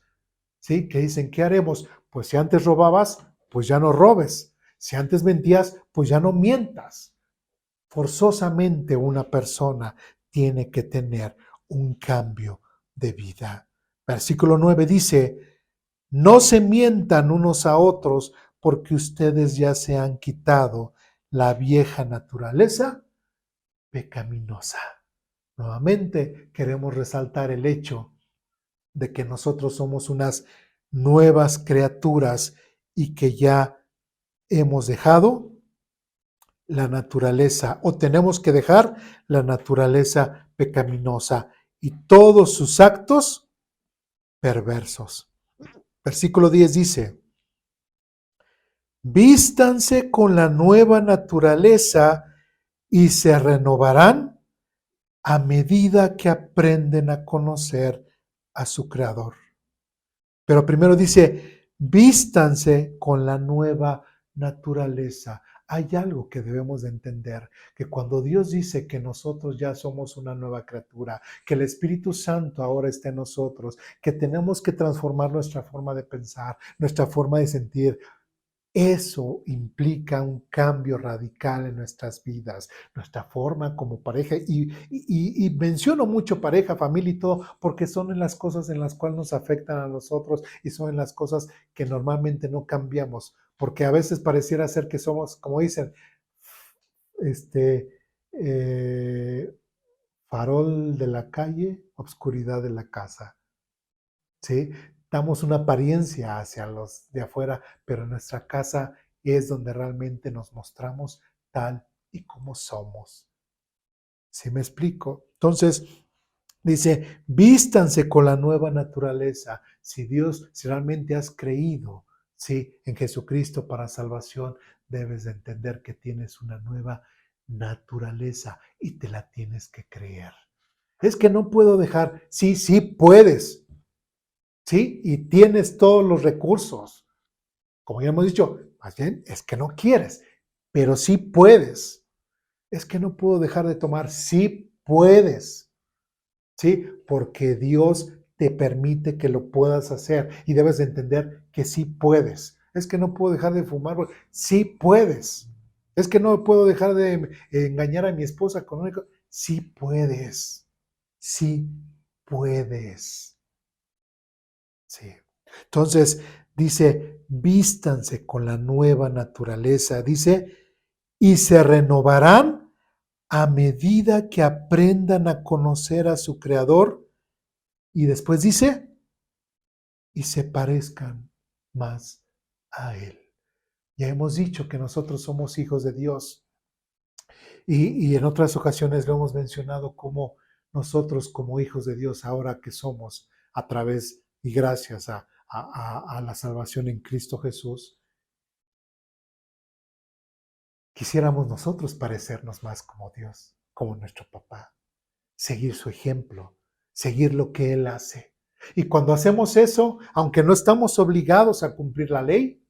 ¿Sí? Que dicen, ¿qué haremos? Pues si antes robabas, pues ya no robes. Si antes mentías, pues ya no mientas. Forzosamente una persona tiene que tener un cambio de vida. Versículo 9 dice, no se mientan unos a otros porque ustedes ya se han quitado la vieja naturaleza pecaminosa. Nuevamente queremos resaltar el hecho de que nosotros somos unas nuevas criaturas y que ya hemos dejado la naturaleza o tenemos que dejar la naturaleza pecaminosa y todos sus actos perversos. Versículo 10 dice, vístanse con la nueva naturaleza y se renovarán a medida que aprenden a conocer a su Creador. Pero primero dice, vístanse con la nueva naturaleza. Hay algo que debemos de entender, que cuando Dios dice que nosotros ya somos una nueva criatura, que el Espíritu Santo ahora está en nosotros, que tenemos que transformar nuestra forma de pensar, nuestra forma de sentir, eso implica un cambio radical en nuestras vidas, nuestra forma como pareja. Y menciono mucho pareja, familia y todo, porque son en las cosas en las cuales nos afectan a nosotros y son en las cosas que normalmente no cambiamos, porque a veces pareciera ser que somos, como dicen, este, eh, farol de la calle, obscuridad de la casa. ¿Sí? Damos una apariencia hacia los de afuera, pero en nuestra casa es donde realmente nos mostramos tal y como somos. ¿Sí me explico? Entonces, dice, vístanse con la nueva naturaleza. Si realmente has creído, ¿sí? En Jesucristo para salvación, debes de entender que tienes una nueva naturaleza y te la tienes que creer. Es que no puedo dejar, sí, sí puedes. ¿Sí? Y tienes todos los recursos. Como ya hemos dicho, más bien es que no quieres, pero sí puedes. Es que no puedo dejar de tomar, sí puedes. ¿Sí? Porque Dios te permite que lo puedas hacer y debes de entender que sí puedes. Es que no puedo dejar de fumar, sí puedes. Es que no puedo dejar de engañar a mi esposa con una... Sí puedes, sí puedes. Sí. Entonces dice, vístanse con la nueva naturaleza. Dice, y se renovarán a medida que aprendan a conocer a su Creador. Y después dice, y se parezcan más a Él. Ya hemos dicho que nosotros somos hijos de Dios y en otras ocasiones lo hemos mencionado como nosotros como hijos de Dios, ahora que somos a través y gracias a la salvación en Cristo Jesús, quisiéramos nosotros parecernos más como Dios, como nuestro papá, seguir su ejemplo, seguir lo que Él hace. Y cuando hacemos eso, aunque no estamos obligados a cumplir la ley,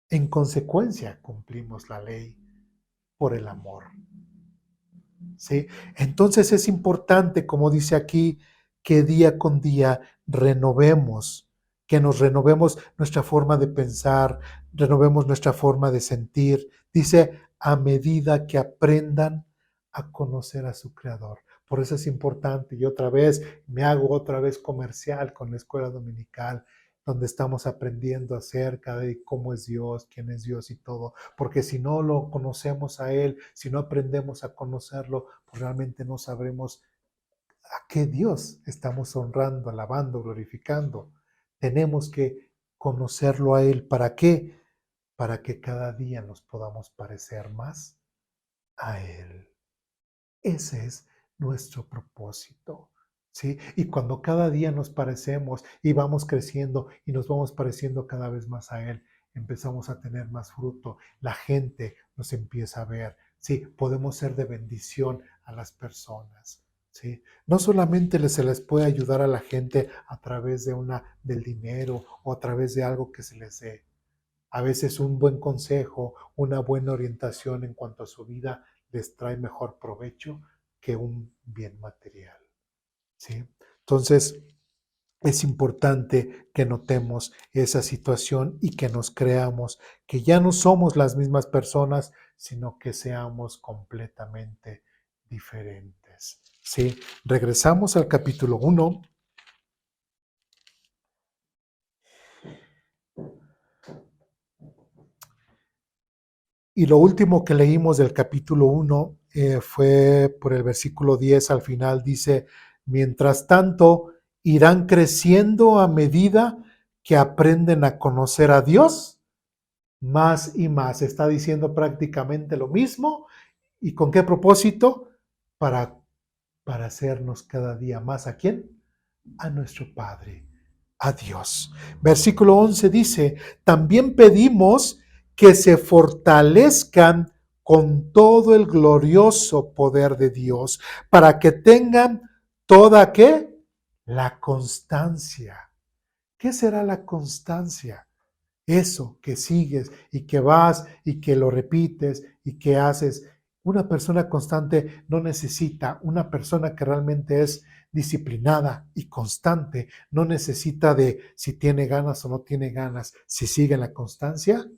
en consecuencia cumplimos la ley por el amor. ¿Sí? Entonces es importante, como dice aquí, que día con día renovemos, que nos renovemos nuestra forma de pensar, renovemos nuestra forma de sentir. Dice, a medida que aprendan a conocer a su Creador. Por eso es importante, y otra vez, me hago otra vez comercial con la escuela dominical, donde estamos aprendiendo acerca de cómo es Dios, quién es Dios y todo. Porque si no lo conocemos a Él, si no aprendemos a conocerlo, pues realmente no sabremos a qué Dios estamos honrando, alabando, glorificando. Tenemos que conocerlo a Él. ¿Para qué? Para que cada día nos podamos parecer más a Él. Ese es nuestro propósito. ¿Sí? Y cuando cada día nos parecemos y vamos creciendo y nos vamos pareciendo cada vez más a Él, empezamos a tener más fruto. La gente nos empieza a ver. ¿Sí? Podemos ser de bendición a las personas. ¿Sí? No solamente se les puede ayudar a la gente a través del dinero o a través de algo que se les dé. A veces un buen consejo, una buena orientación en cuanto a su vida les trae mejor provecho que un bien material. ¿Sí? Entonces, es importante que notemos esa situación y que nos creamos que ya no somos las mismas personas, sino que seamos completamente diferentes. ¿Sí? Regresamos al capítulo 1. Y lo último que leímos del capítulo 1 fue por el versículo 10 al final, dice, mientras tanto, irán creciendo a medida que aprenden a conocer a Dios más y más. Está diciendo prácticamente lo mismo. ¿Y con qué propósito? Para, para hacernos cada día más ¿a quién? A nuestro Padre, a Dios. Versículo 11 dice, también pedimos que se fortalezcan con todo el glorioso poder de Dios, para que tengan toda ¿qué? La constancia. ¿Qué será la constancia? Eso que sigues y que vas y que lo repites y que haces. Una persona constante no necesita, una persona que realmente es disciplinada y constante, no necesita de si tiene ganas o no tiene ganas. Si sigue la constancia,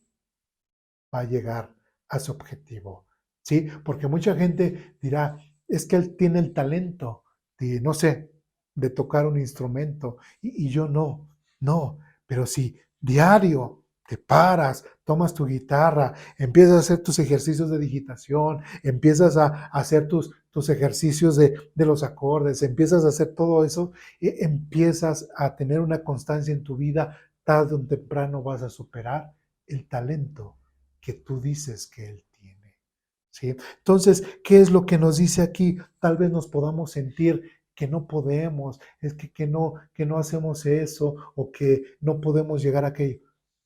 va a llegar a su objetivo. ¿Sí? Porque mucha gente dirá, es que él tiene el talento de, no sé, de tocar un instrumento y yo no. No, pero si diario te paras, tomas tu guitarra, empiezas a hacer tus ejercicios de digitación, empiezas a hacer tus ejercicios de los acordes, empiezas a hacer todo eso, empiezas a tener una constancia en tu vida, tarde o temprano vas a superar el talento que tú dices que Él tiene. ¿Sí? Entonces, ¿qué es lo que nos dice aquí? Tal vez nos podamos sentir que no podemos, es que no hacemos eso o que no podemos llegar a aquello.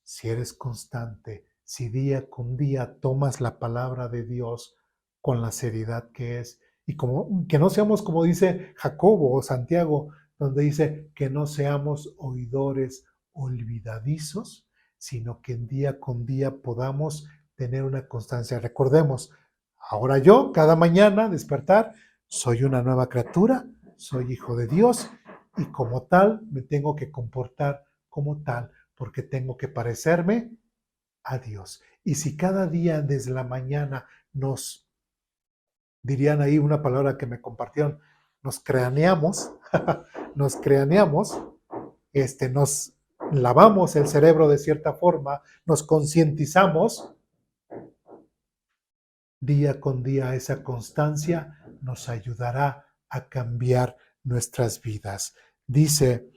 Si eres constante, si día con día tomas la palabra de Dios con la seriedad que es, y como que no seamos como dice Jacobo o Santiago, donde dice que no seamos oidores olvidadizos, sino que día con día podamos tener una constancia. Recordemos, ahora yo, cada mañana despertar, soy una nueva criatura, soy hijo de Dios y como tal me tengo que comportar como tal, porque tengo que parecerme a Dios. Y si cada día desde la mañana dirían ahí una palabra que me compartieron, nos craneamos, nos craneamos, nos lavamos el cerebro de cierta forma, nos concientizamos, día con día esa constancia nos ayudará a cambiar nuestras vidas. Dice,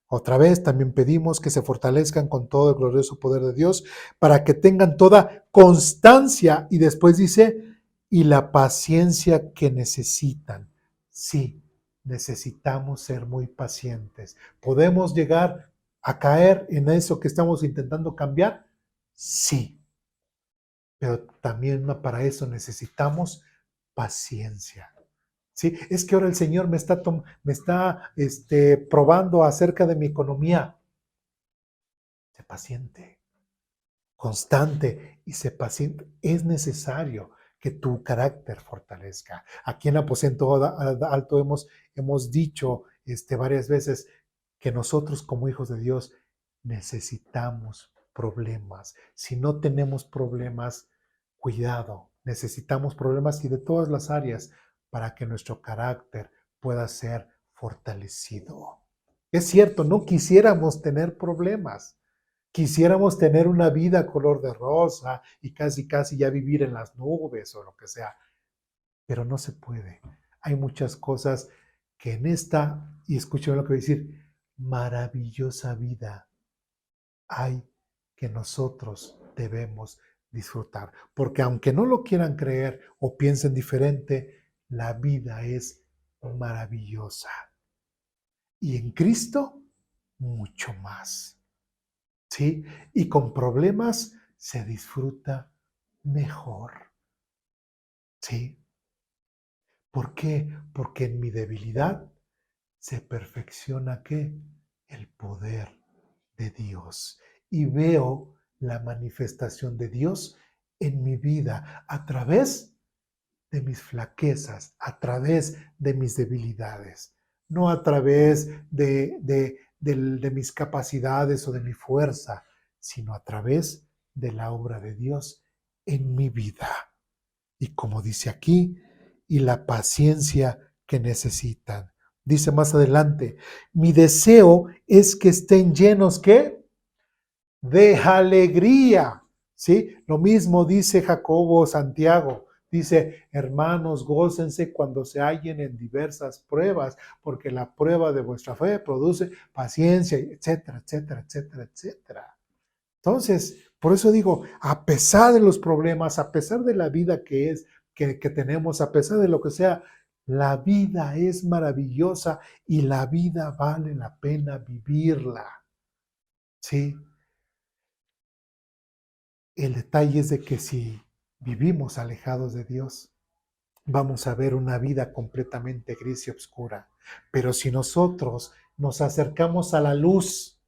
otra vez también pedimos que se fortalezcan con todo el glorioso poder de Dios para que tengan toda constancia y después dice, y la paciencia que necesitan. Sí, necesitamos ser muy pacientes. ¿Podemos llegar a caer en eso que estamos intentando cambiar? Sí, pero también para eso necesitamos paciencia. ¿Sí? Es que ahora el Señor me está probando acerca de mi economía. Sé paciente, constante y sé paciente. Es necesario que tu carácter fortalezca. Aquí en Aposento Alto hemos dicho varias veces que nosotros como hijos de Dios necesitamos problemas. Si no tenemos problemas, cuidado, necesitamos problemas y de todas las áreas para que nuestro carácter pueda ser fortalecido. Es cierto, no quisiéramos tener problemas. Quisiéramos tener una vida color de rosa y casi, casi ya vivir en las nubes o lo que sea, pero no se puede. Hay muchas cosas que en esta, y escúchame lo que voy a decir, maravillosa vida hay que nosotros debemos disfrutar. Porque aunque no lo quieran creer o piensen diferente, la vida es maravillosa. Y en Cristo, mucho más. ¿Sí? Y con problemas se disfruta mejor. ¿Sí? ¿Por qué? Porque en mi debilidad se perfecciona ¿qué? El poder de Dios. Y veo la manifestación de Dios en mi vida a través de mis flaquezas, a través de mis debilidades, no a través de mis capacidades o de mi fuerza, sino a través de la obra de Dios en mi vida. Y como dice aquí, y la paciencia que necesitan. Dice más adelante, mi deseo es que estén llenos, ¿qué? De alegría, ¿sí? Lo mismo dice Jacobo Santiago. Dice, hermanos, gócense cuando se hallen en diversas pruebas, porque la prueba de vuestra fe produce paciencia, etcétera, etcétera, etcétera, etcétera. Entonces, por eso digo, a pesar de los problemas, a pesar de la vida que tenemos, a pesar de lo que sea, la vida es maravillosa y la vida vale la pena vivirla. ¿Sí? El detalle es de que si vivimos alejados de Dios, vamos a ver una vida completamente gris y oscura. Pero si nosotros nos acercamos a la luz,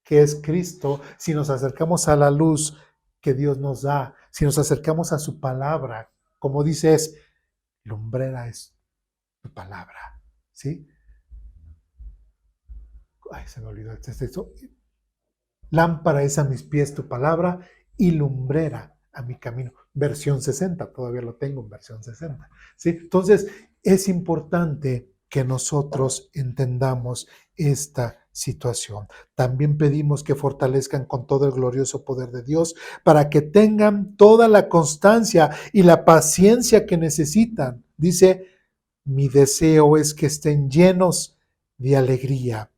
que es Cristo, si nos acercamos a la luz que Dios nos da, si nos acercamos a su palabra, como dice, es lumbrera es tu palabra, ¿sí? Ay, se me olvidó este texto. Lámpara es a mis pies tu palabra y lumbrera a mi camino. Versión 60, todavía lo tengo en versión 60, ¿sí? Entonces, es importante que nosotros entendamos esta situación. También pedimos que fortalezcan con todo el glorioso poder de Dios para que tengan toda la constancia y la paciencia que necesitan. Dice, mi deseo es que estén llenos de alegría.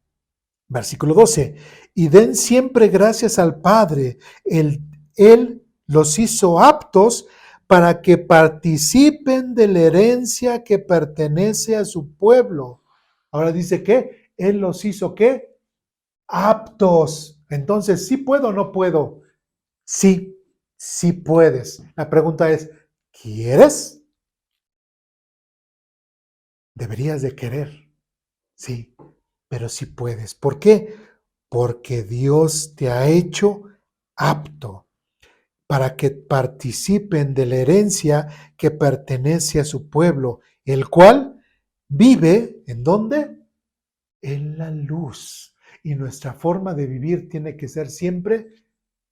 Versículo 12. Y den siempre gracias al Padre. Él los hizo aptos para que participen de la herencia que pertenece a su pueblo. Ahora dice que Él los hizo ¿qué? Aptos. Entonces, ¿sí puedo o no puedo? Sí, sí puedes. La pregunta es, ¿quieres? Deberías de querer. Sí, pero sí puedes. ¿Por qué? Porque Dios te ha hecho apto para que participen de la herencia que pertenece a su pueblo, el cual vive, ¿en dónde? en la luz. Y nuestra forma de vivir tiene que ser siempre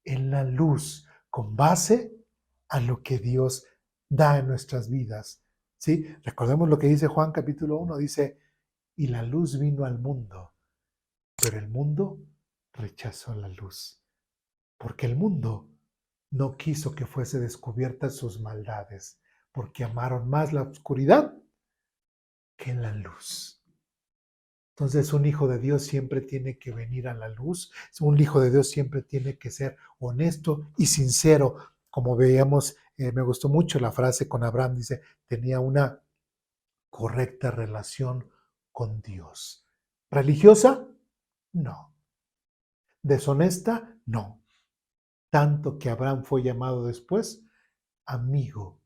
en la luz, con base a lo que Dios da en nuestras vidas. ¿Sí? Recordemos lo que dice Juan capítulo 1, dice, y la luz vino al mundo, pero el mundo rechazó la luz, porque el mundo no quiso que fuese descubiertas sus maldades, porque amaron más la oscuridad que la luz. Entonces un hijo de Dios siempre tiene que venir a la luz, un hijo de Dios siempre tiene que ser honesto y sincero. Como veíamos, me gustó mucho la frase con Abraham, dice, tenía una correcta relación con Dios. ¿Religiosa? No. ¿Deshonesta? No. Tanto que Abraham fue llamado después amigo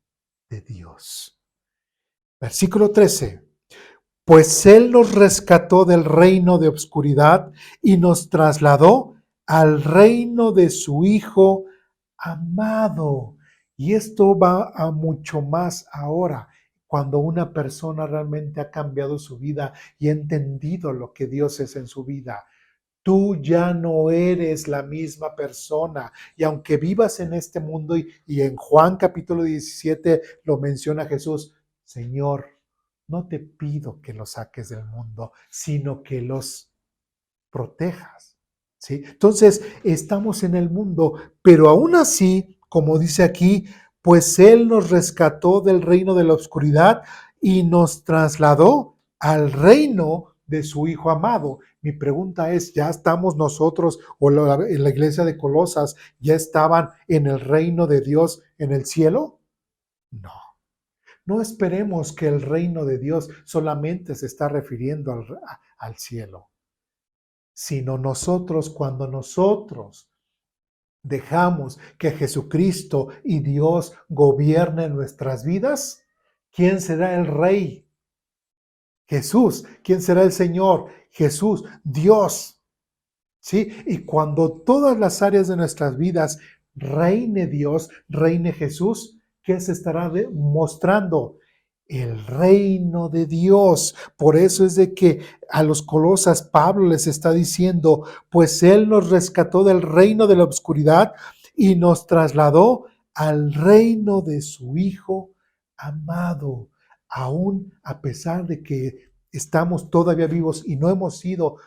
de Dios. Versículo 13. Pues Él nos rescató del reino de obscuridad y nos trasladó al reino de su Hijo amado. Y esto va a mucho más ahora, cuando una persona realmente ha cambiado su vida y ha entendido lo que Dios es en su vida. Tú ya no eres la misma persona. Y aunque vivas en este mundo, y en Juan capítulo 17 lo menciona Jesús, Señor, no te pido que los saques del mundo, sino que los protejas. ¿Sí? Entonces, estamos en el mundo, pero aún así, como dice aquí, pues Él nos rescató del reino de la oscuridad y nos trasladó al reino de su Hijo amado. Mi pregunta es, ¿ya estamos nosotros o en la iglesia de Colosas ya estaban en el reino de Dios en el cielo? No. No esperemos que el reino de Dios solamente se está refiriendo al cielo, sino nosotros, cuando nosotros dejamos que Jesucristo y Dios gobiernen nuestras vidas, ¿quién será el rey? Jesús. ¿Quién será el Señor? Jesús, Dios. ¿Sí? Y cuando todas las áreas de nuestras vidas reine Dios, reine Jesús, ¿qué se estará mostrando? El reino de Dios. Por eso es de que a los Colosas Pablo les está diciendo, pues Él nos rescató del reino de la oscuridad y nos trasladó al reino de su Hijo amado. Aún a pesar de que estamos todavía vivos y no hemos sido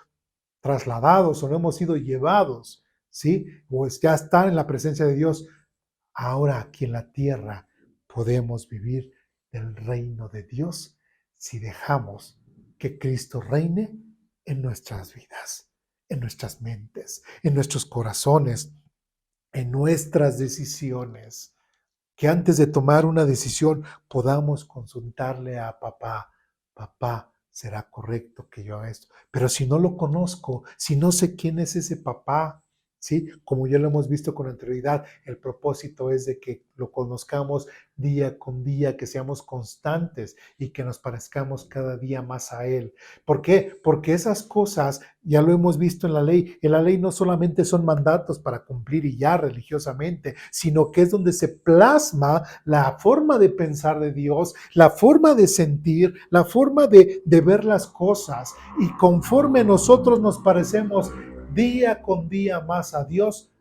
trasladados o no hemos sido llevados, ¿sí? Pues ya están en la presencia de Dios. Ahora aquí en la tierra podemos vivir del reino de Dios si dejamos que Cristo reine en nuestras vidas, en nuestras mentes, en nuestros corazones, en nuestras decisiones. Que antes de tomar una decisión podamos consultarle a papá. Papá, ¿será correcto que yo haga esto? Pero si no lo conozco, si no sé quién es ese papá, ¿sí? Como ya lo hemos visto con anterioridad, el propósito es de que lo conozcamos día con día, que seamos constantes y que nos parezcamos cada día más a Él. ¿Por qué? Porque esas cosas ya lo hemos visto en la ley. En la ley no solamente son mandatos para cumplir y ya religiosamente, sino que es donde se plasma la forma de pensar de Dios, la forma de sentir, la forma de ver las cosas. Y conforme nosotros nos parecemos día con día más a Dios,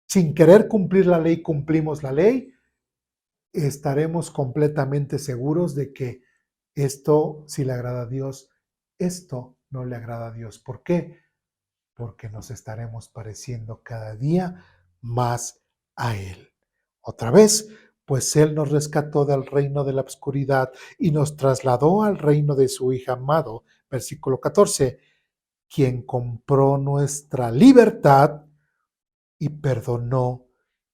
sin querer cumplir la ley, cumplimos la ley, estaremos completamente seguros de que esto sí le agrada a Dios, esto no le agrada a Dios. ¿Por qué? Porque nos estaremos pareciendo cada día más a Él. Otra vez, pues Él nos rescató del reino de la oscuridad y nos trasladó al reino de su Hijo amado. Versículo 14, quien compró nuestra libertad y perdonó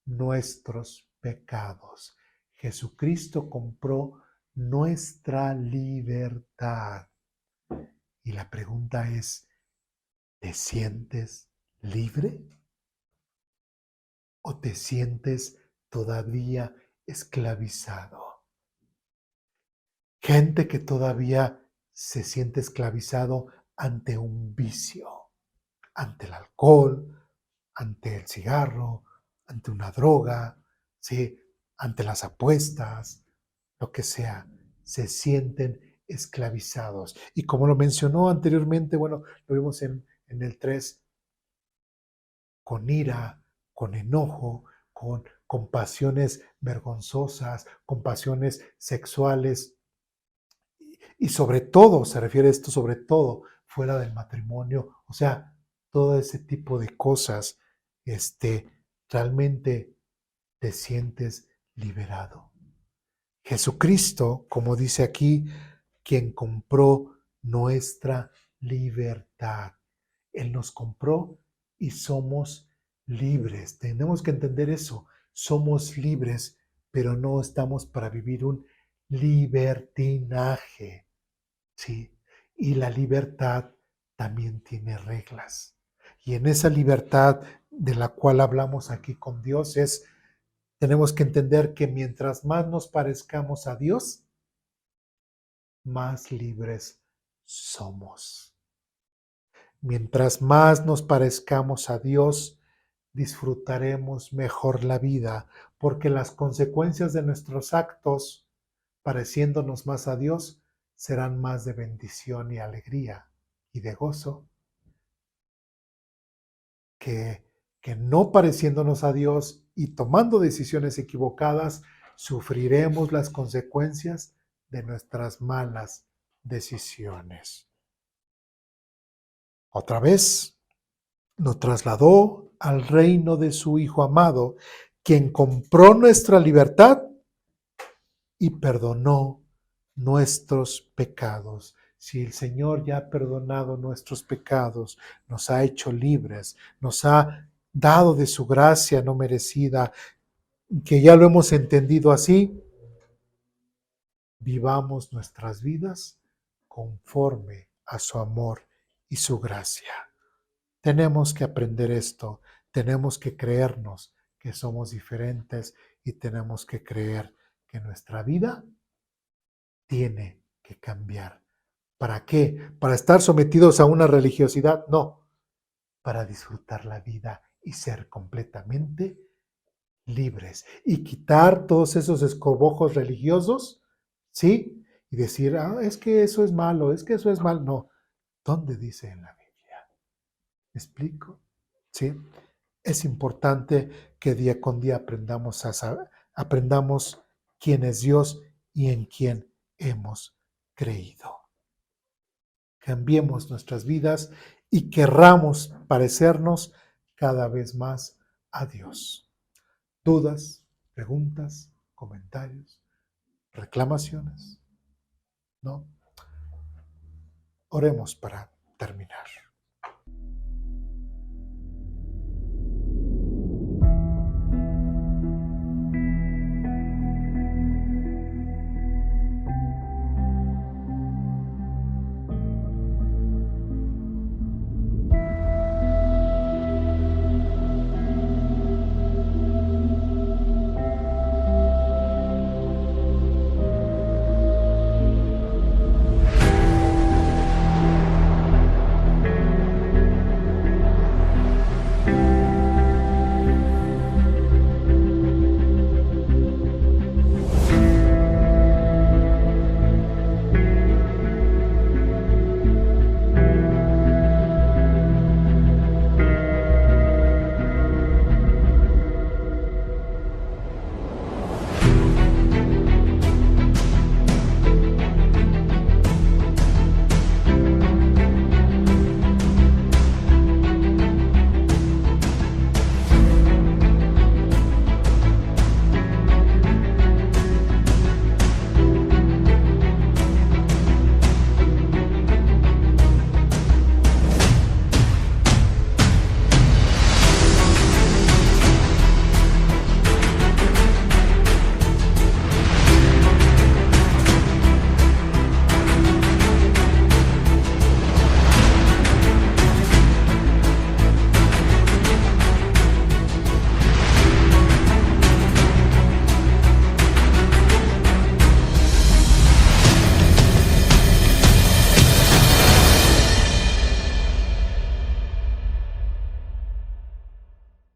nuestros pecados. Jesucristo compró nuestra libertad. Y la pregunta es, ¿te sientes libre o te sientes todavía esclavizado? Gente que todavía se siente esclavizado ante un vicio, ante el alcohol, ante el cigarro, ante una droga, ¿sí? Ante las apuestas, lo que sea, se sienten esclavizados. Y como lo mencionó anteriormente, bueno, lo vimos en el 3, con ira, con enojo, con pasiones vergonzosas, con pasiones sexuales, y sobre todo, se refiere a esto sobre todo, fuera del matrimonio, o sea, todo ese tipo de cosas, realmente te sientes liberado. Jesucristo, como dice aquí, quien compró nuestra libertad. Él nos compró y somos libres. Tenemos que entender eso. Somos libres, pero no estamos para vivir un libertinaje. ¿Sí? Y la libertad también tiene reglas. Y en esa libertad de la cual hablamos aquí con Dios tenemos que entender que mientras más nos parezcamos a Dios, más libres somos. Mientras más nos parezcamos a Dios, disfrutaremos mejor la vida, porque las consecuencias de nuestros actos, pareciéndonos más a Dios, serán más de bendición y alegría y de gozo que, que no pareciéndonos a Dios y tomando decisiones equivocadas, sufriremos las consecuencias de nuestras malas decisiones. Otra vez, nos trasladó al reino de su Hijo amado, quien compró nuestra libertad y perdonó nuestros pecados. Si el Señor ya ha perdonado nuestros pecados, nos ha hecho libres, nos ha dado de su gracia no merecida, que ya lo hemos entendido así, vivamos nuestras vidas conforme a su amor y su gracia. Tenemos que aprender esto, tenemos que creernos que somos diferentes y tenemos que creer que nuestra vida tiene que cambiar. ¿Para qué? ¿Para estar sometidos a una religiosidad? No, para disfrutar la vida y ser completamente libres y quitar todos esos escobojos religiosos, ¿sí? Y decir, es que eso es malo, es que eso es mal. No, ¿dónde dice en la Biblia? ¿Me explico? ¿Sí? Es importante que día con día aprendamos quién es Dios y en quién hemos creído. Cambiemos nuestras vidas y querramos parecernos cada vez más a Dios. ¿Dudas, preguntas, comentarios, reclamaciones? ¿No? Oremos para terminar.